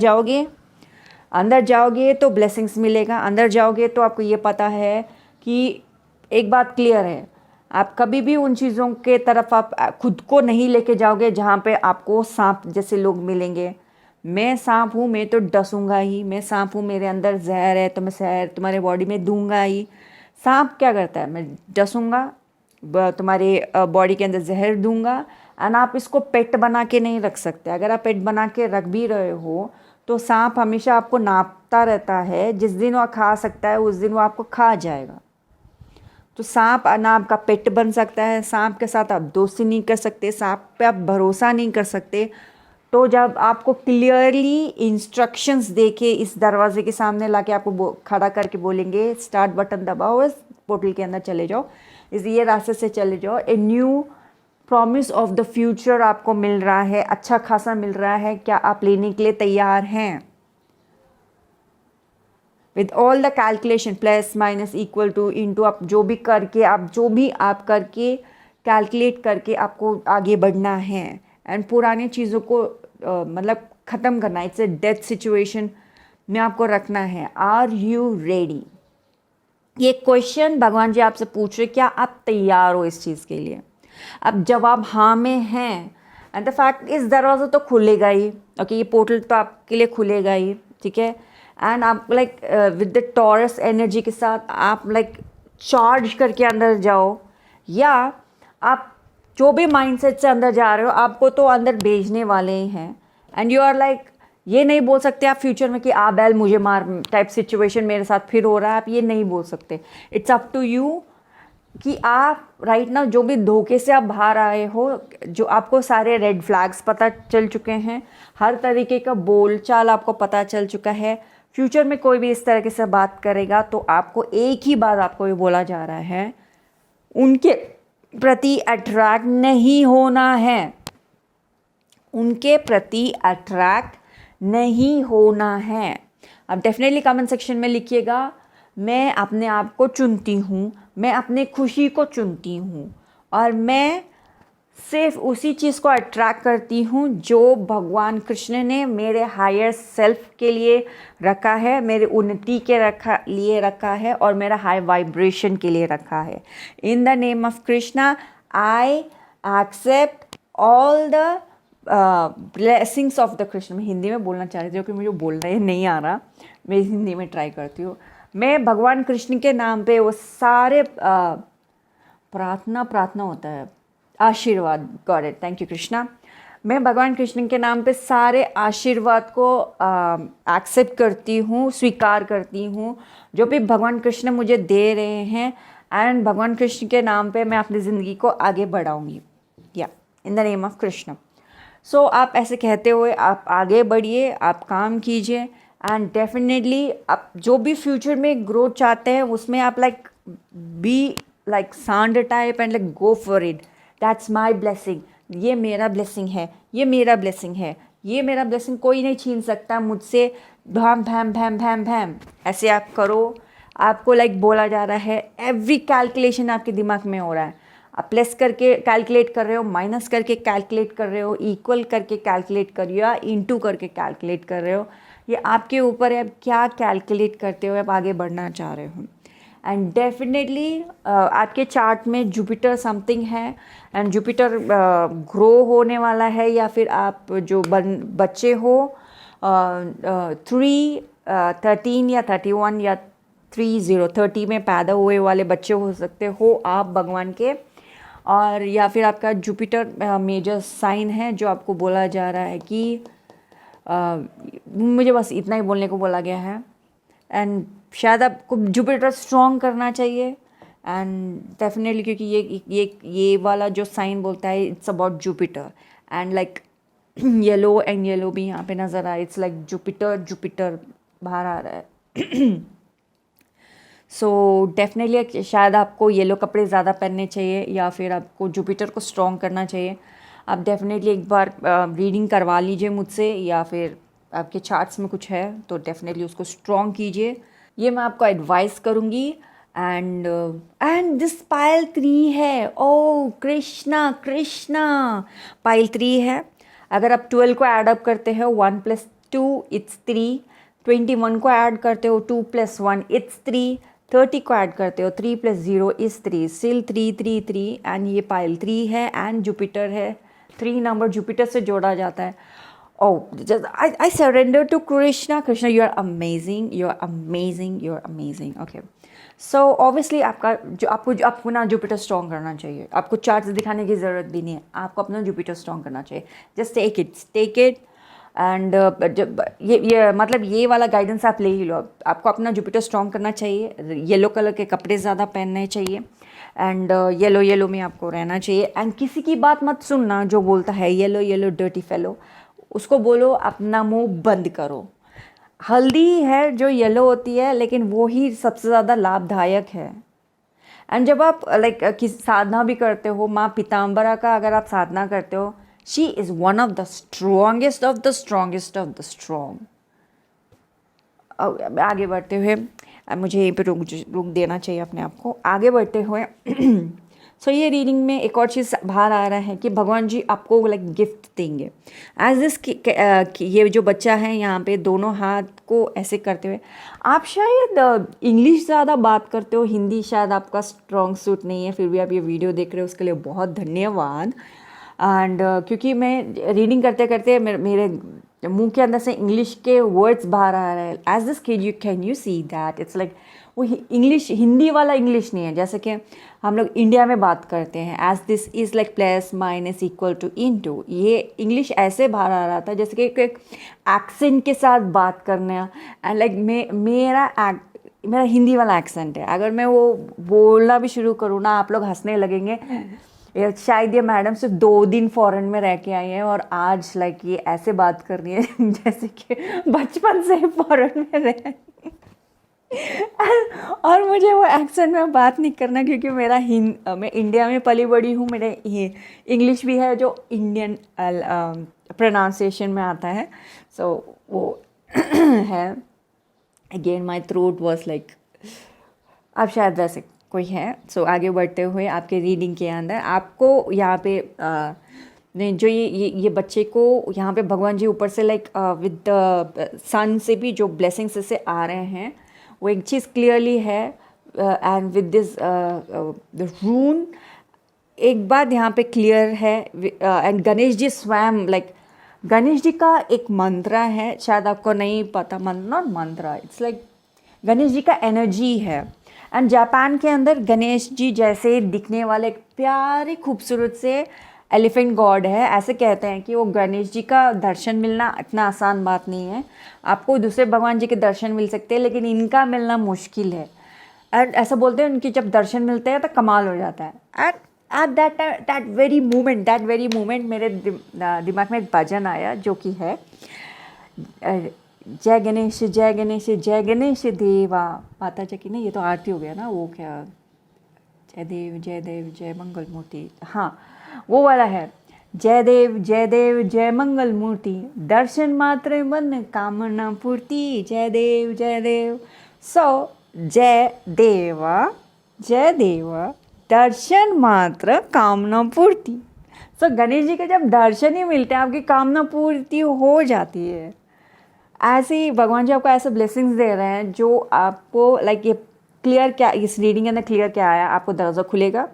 जाओगे तो ब्लेसिंग्स मिलेगा, अंदर जाओगे तो आपको ये पता है कि एक बात क्लियर है, आप कभी भी उन चीज़ों के तरफ आप खुद को नहीं लेके जाओगे जहाँ पे आपको सांप जैसे लोग मिलेंगे। मैं सांप हूँ, मैं तो डसूंगा ही, मैं सांप हूँ, मेरे अंदर जहर है तो मैं जहर तुम्हारे बॉडी में दूंगा ही। सांप क्या करता है, मैं डसूंगा तुम्हारे बॉडी के अंदर जहर दूंगा। एंड आप इसको पेट बना के नहीं रख सकते। अगर आप पेट बना के रख भी रहे हो तो सांप हमेशा आपको नापता रहता है, जिस दिन वो खा सकता है उस दिन वो आपको खा जाएगा। तो सांप ना आपका पेट बन सकता है, सांप के साथ आप दोस्ती नहीं कर सकते, सांप पे आप भरोसा नहीं कर सकते। तो जब आपको क्लियरली इंस्ट्रक्शंस देके इस दरवाजे के सामने लाके आपको खड़ा करके बोलेंगे स्टार्ट बटन दबाओ, इस पोर्टल के अंदर चले जाओ, इस ये रास्ते से चले जाओ, a new promise of the future आपको मिल रहा है, अच्छा खासा मिल रहा है, क्या आप लेने के लिए तैयार हैं? With all the calculation plus minus equal to into, आप जो भी आप करके कैलकुलेट करके आपको आगे बढ़ना है एंड पुरानी चीज़ों को मतलब ख़त्म करना। इट्स ए डेथ सिचुएशन में आपको रखना है। Are you ready? ये क्वेश्चन भगवान जी आपसे पूछ रहे, क्या आप तैयार हो इस चीज़ के लिए? अब जवाब हाँ में है एंड द फैक्ट इस दरवाज़ा तो खुलेगा ही, ओके, ये पोर्टल तो आपके लिए खुलेगा ही, ठीक है। एंड आप like with the taurus energy के साथ आप लाइक चार्ज करके अंदर जाओ, या आप जो भी माइंडसेट से अंदर जा रहे हो आपको तो अंदर भेजने वाले ही हैं। एंड यू आर लाइक, ये नहीं बोल सकते आप फ्यूचर में कि आ बैल मुझे मार टाइप सिचुएशन मेरे साथ फिर हो रहा है, आप ये नहीं बोल सकते। इट्स अप टू यू कि आप राइट ना जो भी धोखे से आप बाहर आए हो, जो आपको सारे रेड फ्लैग्स पता चल चुके हैं, हर तरीके का बोलचाल आपको पता चल चुका है। फ्यूचर में कोई भी इस तरीके से बात करेगा तो आपको एक ही बात आपको ये बोला जा रहा है, उनके प्रति अट्रैक्ट नहीं होना है, उनके प्रति अट्रैक्ट नहीं होना है। अब डेफिनेटली कमेंट सेक्शन में लिखिएगा, मैं अपने आप को चुनती हूँ, मैं अपने खुशी को चुनती हूँ और मैं सिर्फ उसी चीज़ को अट्रैक्ट करती हूँ जो भगवान कृष्ण ने मेरे हायर सेल्फ के लिए रखा है, मेरे उन्नति के लिए रखा है और मेरा हाई वाइब्रेशन के लिए रखा है। In the name of Krishna I accept all the blessings of the Krishna. मैं हिंदी में बोलना चाह रही थी क्योंकि मुझे बोलना ये नहीं आ रहा, मैं हिंदी में ट्राई करती हूँ। मैं भगवान कृष्ण के नाम पे वो सारे प्रार्थना होता है, आशीर्वाद, God it, thank you Krishna. मैं भगवान कृष्ण के नाम पे सारे आशीर्वाद को एक्सेप्ट करती हूँ, स्वीकार करती हूँ, जो भी भगवान कृष्ण मुझे दे रहे हैं। एंड भगवान कृष्ण के नाम पे मैं अपनी ज़िंदगी को आगे बढ़ाऊँगी, या in the name of Krishna. So आप ऐसे कहते हुए आप आगे बढ़िए, आप काम कीजिए एंड डेफिनेटली आप जो भी फ्यूचर में ग्रोथ चाहते हैं उसमें आप लाइक बी लाइक सांड type and like go for it. That's my blessing, ये मेरा ब्लेसिंग है, ये मेरा ब्लेसिंग है, ये मेरा ब्लेसिंग कोई नहीं छीन सकता मुझसे, भैम भैम भैम भैम भैम ऐसे आप करो। आपको लाइक बोला जा रहा है, एवरी कैलकुलेशन आपके दिमाग में हो रहा है, आप प्लस करके कैलकुलेट कर रहे हो, माइनस करके कैलकुलेट कर रहे हो, इक्वल करके कैलकुलेट कर रहे हो या इनटू करके कैलकुलेट कर रहे हो, ये आपके ऊपर है, आप क्या कैलकुलेट करते हो, आप आगे बढ़ना चाह रहे हो। एंड डेफिनेटली आपके चार्ट में जुपिटर समथिंग है एंड जुपिटर ग्रो होने वाला है, या फिर आप जो बच्चे हो 13 या 31 या 30 में पैदा हुए वाले बच्चे हो सकते हो आप भगवान के, और या फिर आपका जुपिटर मेजर साइन है जो आपको बोला जा रहा है कि मुझे बस इतना ही बोलने को बोला गया है। एंड शायद आपको जुपिटर स्ट्रॉन्ग करना चाहिए एंड डेफिनेटली, क्योंकि ये वाला जो साइन बोलता है it's about Jupiter and like yellow and yellow भी यहाँ पे नज़र आए, इट्स लाइक जुपिटर बाहर आ रहा है। सो डेफिनेटली शायद आपको येलो कपड़े ज़्यादा पहनने चाहिए या फिर आपको जुपिटर को स्ट्रॉन्ग करना चाहिए। आप डेफिनेटली एक बार रीडिंग करवा लीजिए मुझसे, या फिर आपके चार्ट्स में कुछ है तो डेफिनेटली उसको स्ट्रॉन्ग कीजिए, ये मैं आपको एडवाइस करूँगी। एंड दिस पाइल 3 है, ओ कृष्णा पाइल 3 है। अगर आप 12 को ऐड अप करते हो 1 + 2 इट्स 3, 21 को ऐड करते हो 2 + 1 इट्स 3, 30 को ऐड करते हो 3 + 0 इज 3, स्टिल 3 3 3 एंड ये पाइल 3 है एंड जुपिटर है। 3 नंबर जुपिटर से जोड़ा जाता है Oh, just I surrender to Krishna. Krishna, you are amazing. You are amazing. You are amazing. Okay. So obviously आपको ना जुपिटर स्ट्रॉन्ग करना चाहिए. आपको चार्ट्स दिखाने की ज़रूरत भी नहीं है. आपको अपना जुपिटर स्ट्रॉन्ग करना चाहिए. जस्ट टेक इट एंड ये मतलब ये वाला गाइडेंस आप ले ही लो. आपको अपना जुपिटर स्ट्रॉन्ग करना चाहिए. येलो कलर के कपड़े ज़्यादा पहनने चाहिए एंड येलो में आपको रहना चाहिए. एंड किसी की बात मत सुनना जो बोलता है येलो डर्टी फेलो. उसको बोलो अपना मुंह बंद करो. हल्दी है जो येलो होती है लेकिन वो ही सबसे ज़्यादा लाभदायक है. एंड जब आप किस साधना भी करते हो, माँ पीताम्बरा का अगर आप साधना करते हो, she is one of the strongest of the strong. आगे बढ़ते हुए मुझे यहीं पे रुक देना चाहिए अपने आप को. आगे बढ़ते हुए सो ये रीडिंग में एक और चीज़ बाहर आ रहा है कि भगवान जी आपको गिफ्ट देंगे. एज दिस ये जो बच्चा है यहाँ पे दोनों हाथ को ऐसे करते हुए, आप शायद इंग्लिश ज़्यादा बात करते हो, हिंदी शायद आपका स्ट्रॉन्ग सूट नहीं है, फिर भी आप ये वीडियो देख रहे हो, उसके लिए बहुत धन्यवाद. एंड क्योंकि मैं रीडिंग करते करते मेरे मुंह के अंदर से इंग्लिश के वर्ड्स बाहर आ रहे हैं. As this kid you see that it's like वो इंग्लिश हिंदी वाला इंग्लिश नहीं है जैसे कि हम लोग इंडिया में बात करते हैं. As this is like plus minus equal to into. ये इंग्लिश ऐसे बाहर आ रहा था जैसे कि एक एक्सेंट के साथ बात करना. एंड लाइक मेरा हिंदी वाला एक्सेंट है. अगर मैं वो बोलना भी शुरू करूँ ना, आप लोग हंसने लगेंगे. शायद ये मैडम सिर्फ 2 दिन फॉरेन में रह के आई हैं और आज लाइक ये ऐसे बात कर रही है जैसे कि बचपन से फॉरेन में रहे. और मुझे वो एक्सेंट में बात नहीं करना क्योंकि मैं इंडिया में पली बड़ी हूँ. मेरे इंग्लिश भी है जो इंडियन प्रोनाउंसिएशन में आता है. सो वो है. Again my throat was like अब शायद वैसे कोई है. सो आगे बढ़ते हुए आपके रीडिंग के अंदर आपको यहाँ पे जो ये बच्चे को यहाँ पे भगवान जी ऊपर से लाइक विद द सन से भी जो ब्लेसिंग्स से आ रहे हैं वो एक चीज़ क्लियरली है. एंड विद दिस द रून एक बात यहाँ पे क्लियर है. एंड गणेश जी स्वयं गणेश जी का एक मंत्र है, शायद आपको नहीं पता. नॉट मंत्र, इट्स लाइक गणेश जी का एनर्जी है. एंड जापान के अंदर गणेश जी जैसे दिखने वाले एक प्यारे खूबसूरत से एलिफेंट गॉड है. ऐसे कहते हैं कि वो गणेश जी का दर्शन मिलना इतना आसान बात नहीं है. आपको दूसरे भगवान जी के दर्शन मिल सकते हैं लेकिन इनका मिलना मुश्किल है. एंड ऐसा बोलते हैं उनके जब दर्शन मिलते हैं तो कमाल हो जाता है. एट दैट वेरी मोमेंट मेरे दिमाग में एक भजन आया जो कि है जय गणेश जय गणेश जय गणेश देवा माता जी की. नहीं, ये तो आरती हो गया ना. वो क्या जय देव जय मंगल मूर्ति. हाँ, वो वाला है. जय देव जय मंगल मूर्ति, दर्शन मात्र मन कामना पूर्ति. जय देव. सो जय देवा दर्शन मात्र कामना पूर्ति. सो गणेश जी के जब दर्शन ही मिलते हैं आपकी कामना पूर्ति हो जाती है. ऐसे ही भगवान जी आपको ऐसे ब्लेसिंग्स दे रहे हैं जो आपको लाइक ये क्लियर क्या इस रीडिंग के अंदर क्लियर क्या आया. आपको दरवाज़ा खुलेगा,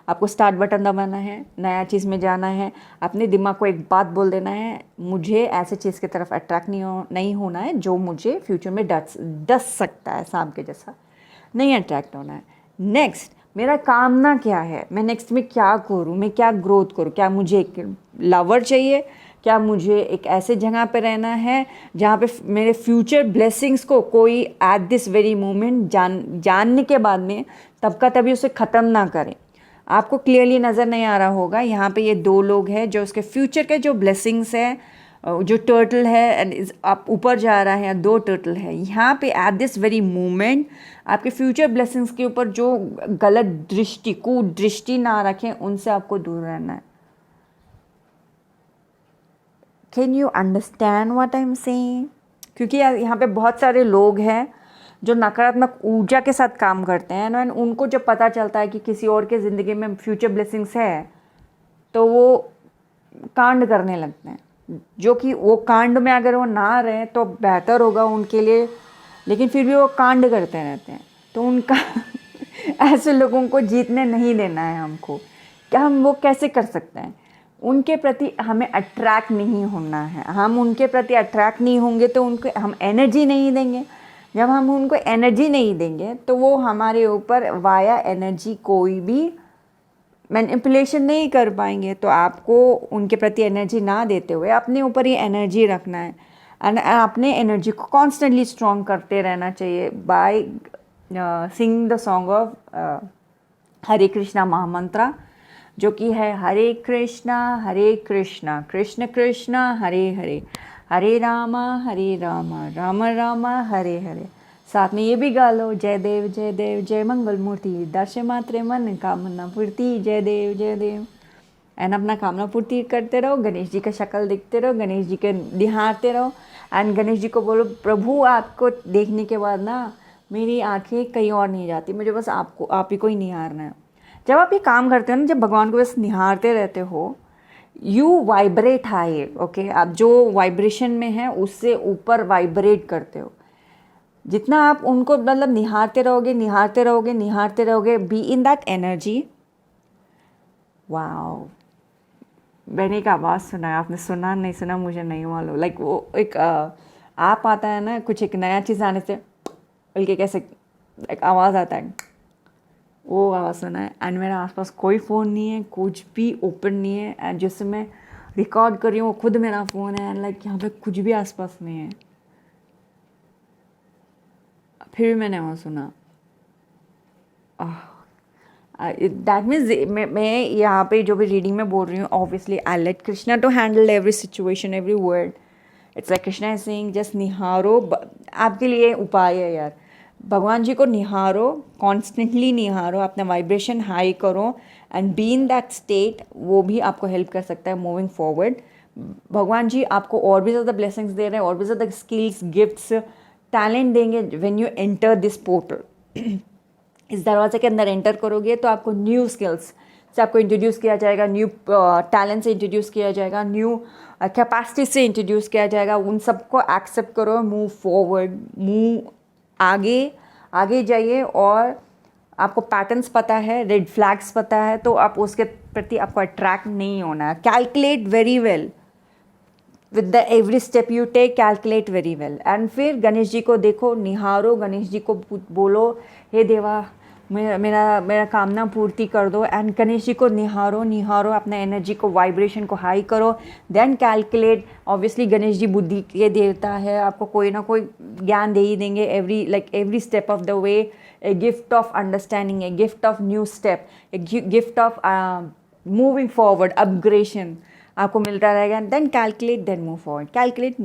आपको स्टार्ट बटन दबाना है, नया चीज़ में जाना है. अपने दिमाग को एक बात बोल देना है, मुझे ऐसे चीज़ की तरफ अट्रैक्ट नहीं होना है जो मुझे फ्यूचर में डस सकता है. सांप के जैसा नहीं अट्रैक्ट होना है. नेक्स्ट मेरा कामना क्या है, मैं नेक्स्ट में क्या करूँ, मैं क्या ग्रोथ करूँ. क्या मुझे एक लवर चाहिए, क्या मुझे एक ऐसे जगह पे रहना है जहाँ पे मेरे फ्यूचर ब्लेसिंग्स को कोई एट दिस वेरी मोमेंट जानने के बाद में तब का तभी उसे ख़त्म ना करें. आपको क्लियरली नज़र नहीं आ रहा होगा. यहाँ पे ये 2 लोग हैं जो उसके फ्यूचर के जो ब्लेसिंग्स है, जो टर्टल है एंड आप ऊपर जा रहा है, 2 टर्टल है यहाँ पे. एट दिस वेरी मोमेंट आपके फ्यूचर ब्लेसिंग्स के ऊपर जो गलत दृष्टि कुदृष्टि ना रखें, उनसे आपको दूर रहना है. Can you understand what I am saying? क्योंकि यहाँ पे बहुत सारे लोग हैं जो नकारात्मक ऊर्जा के साथ काम करते हैं एंड उनको जब पता चलता है कि किसी और के ज़िंदगी में फ्यूचर ब्लेसिंग्स है तो वो कांड करने लगते हैं. जो कि वो कांड में अगर वो ना रहे तो बेहतर होगा उनके लिए, लेकिन फिर भी वो कांड करते रहते हैं. तो उनका ऐसे लोगों को जीतने नहीं देना है हमको. क्या हम वो कैसे कर सकते हैं? उनके प्रति हमें अट्रैक्ट नहीं होना है। हम उनके प्रति अट्रैक्ट नहीं होंगे तो उनको हम एनर्जी नहीं देंगे। जब हम उनको एनर्जी नहीं देंगे तो वो हमारे ऊपर वाया एनर्जी कोई भी मैनिपुलेशन नहीं कर पाएंगे। तो आपको उनके प्रति एनर्जी ना देते हुए अपने ऊपर ही एनर्जी रखना है एंड अपने एनर्जी को कॉन्स्टेंटली स्ट्रॉन्ग करते रहना चाहिए by sing the song of Hare Krishna Mahamantra, जो कि है हरे कृष्णा कृष्ण कृष्ण हरे हरे, हरे रामा राम राम हरे हरे। साथ में ये भी गा लो, जय देव जय मंगल मूर्ति, दर्शन मात्रे मन कामना पूर्ति, जय देव। एंड अपना कामना पूर्ति करते रहो, गणेश जी का शक्ल देखते रहो, गणेश जी के निहारते रहो एंड गणेश जी को बोलो, प्रभु आपको देखने के बाद ना मेरी आंखें कहीं और नहीं जाती, मुझे बस आप ही को ही निहारना है। जब आप ये काम करते हो ना, जब भगवान को बस निहारते रहते हो, यू वाइब्रेट हाई। ओके, आप जो वाइब्रेशन में है उससे ऊपर वाइब्रेट करते हो। जितना आप उनको मतलब निहारते रहोगे, be in that energy. Wow, मैंने एक आवाज़ सुना है, आपने सुना नहीं सुना मुझे नहीं मालूम। लाइक वो एक आप आता है ना, कुछ एक नया चीज़ आने से बल्कि कैसे एक आवाज़ आता है, वो आवाज़ सुना है। एंड मेरे आसपास कोई फ़ोन नहीं है, कुछ भी ओपन नहीं है, एंड जिससे मैं रिकॉर्ड कर रही हूँ वो खुद मेरा फ़ोन है। एंड लाइक यहाँ पे कुछ भी आसपास नहीं है, फिर भी मैंने वहाँ सुना। दैट मीन्स मैं यहाँ पे जो भी रीडिंग में बोल रही हूँ, obviously I let Krishna to handle every situation, every word. It's like Krishna is saying just निहारो। आपके लिए उपाय है यार, भगवान जी को निहारो, कॉन्स्टेंटली निहारो, अपना वाइब्रेशन हाई करो and be in that state. वो भी आपको हेल्प कर सकता है मूविंग फॉरवर्ड। भगवान जी आपको और भी ज़्यादा ब्लेसिंग्स दे रहे हैं, और भी ज़्यादा स्किल्स, गिफ्ट्स, टैलेंट देंगे when you enter this portal. इस दरवाजे के अंदर एंटर करोगे तो आपको न्यू स्किल्स से आपको इंट्रोड्यूस किया जाएगा, न्यू टैलेंट से इंट्रोड्यूस किया जाएगा, न्यू कैपेसिटी से इंट्रोड्यूस किया जाएगा। उन सबको एक्सेप्ट करो, मूव फॉरवर्ड, मूव आगे जाइए। और आपको पैटर्न्स पता है, रेड फ्लैग्स पता है, तो आप उसके प्रति आपको अट्रैक्ट नहीं होना है। Calculate very well with the every step you take, calculate very well. And फिर गणेश जी को देखो, निहारो, गणेश जी को बोलो, हे देवा मेरा कामना पूर्ति कर दो। एंड गणेश जी को निहारो, अपना एनर्जी को, वाइब्रेशन को हाई करो, then calculate. Obviously Ganesh ji बुद्धि के देवता है, आपको कोई ना कोई ज्ञान दे ही देंगे every step of the way. A gift of understanding, a gift of new step, a gift of moving forward, upgradation आपको मिलता रहेगा। Then calculate, then move forward, calculate,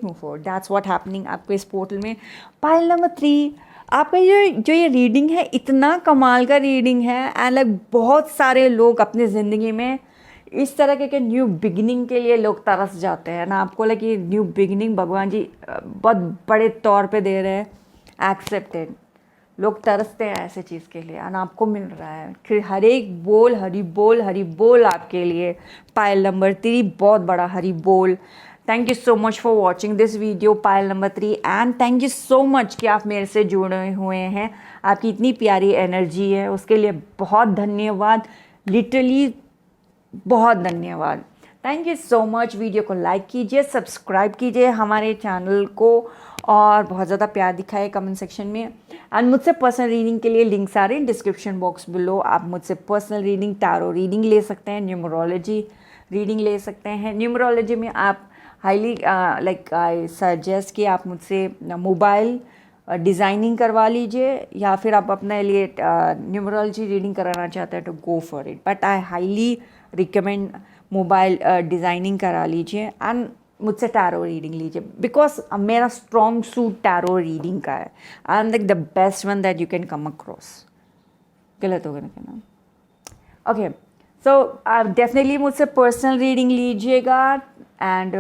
move forward. That's what happening आपको इस पोर्टल में। पाइल नंबर 3, आपका जो ये रीडिंग है, इतना कमाल का रीडिंग है। एंड लाइक बहुत सारे लोग अपनी ज़िंदगी में इस तरह के न्यू बिगिनिंग के लिए लोग तरस जाते हैं ना। आपको लाइक ये न्यू बिगिनिंग भगवान जी बहुत बड़े तौर पे दे रहे हैं, एक्सेप्टेड। लोग तरसते हैं ऐसे चीज़ के लिए, और आपको मिल रहा है। फिर हर एक बोल हरी बोल आपके लिए। पायल नंबर 3, बहुत बड़ा हरी बोल। Thank you so much for watching this video, Payal number 3। And thank you so much कि आप मेरे से जुड़े हुए हैं। आपकी इतनी प्यारी एनर्जी है, उसके लिए बहुत धन्यवाद, लिटरली बहुत धन्यवाद। Thank you so much. Video को लाइक कीजिए, सब्सक्राइब कीजिए हमारे चैनल को, और बहुत ज़्यादा प्यार दिखाए कमेंट सेक्शन में। एंड मुझसे पर्सनल रीडिंग के लिए लिंक्स आ रहे हैं डिस्क्रिप्शन बॉक्स बिलो। आप मुझसे पर्सनल रीडिंग, टैरो रीडिंग ले सकते हैं, न्यूमरोलॉजी रीडिंग ले सकते हैं। न्यूमरोलॉजी में आप हाईली लाइक आई सजेस्ट कि आप मुझसे मोबाइल डिज़ाइनिंग करवा लीजिए, या फिर आप अपने लिए न्यूमरोलॉजी रीडिंग कराना चाहते हैं तो go for it. But I highly recommend mobile designing करा लीजिए एंड मुझसे टैरो रीडिंग लीजिए, बिकॉज मेरा स्ट्रॉन्ग सूट टैरो रीडिंग का है। I am like the best one that you can come across. गलत होगा ना कहना? ओके, सो आप डेफिनेटली मुझसे पर्सनल रीडिंग लीजिएगा। And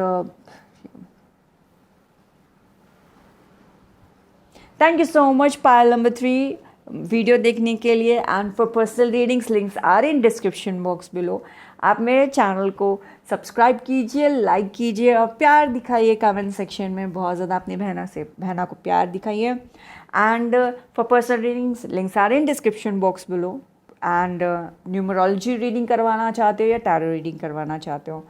thank you so much Payal number 3 video देखने के लिए। And for personal readings links are in description box below. आप मेरे चैनल को सब्सक्राइब कीजिए, लाइक कीजिए, और प्यार दिखाइए कमेंट सेक्शन में। बहुत ज़्यादा अपनी बहना को प्यार दिखाइए। And for personal readings links are in description box below. And numerology reading करवाना चाहते हो या टैरो रीडिंग करवाना चाहते हो,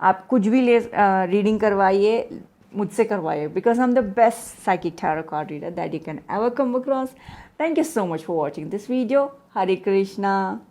आप कुछ भी रीडिंग करवाइए, मुझसे करवाइए, because I am the best psychic tarot card reader that you can ever come across. Thank you so much for watching this video. Hare Krishna.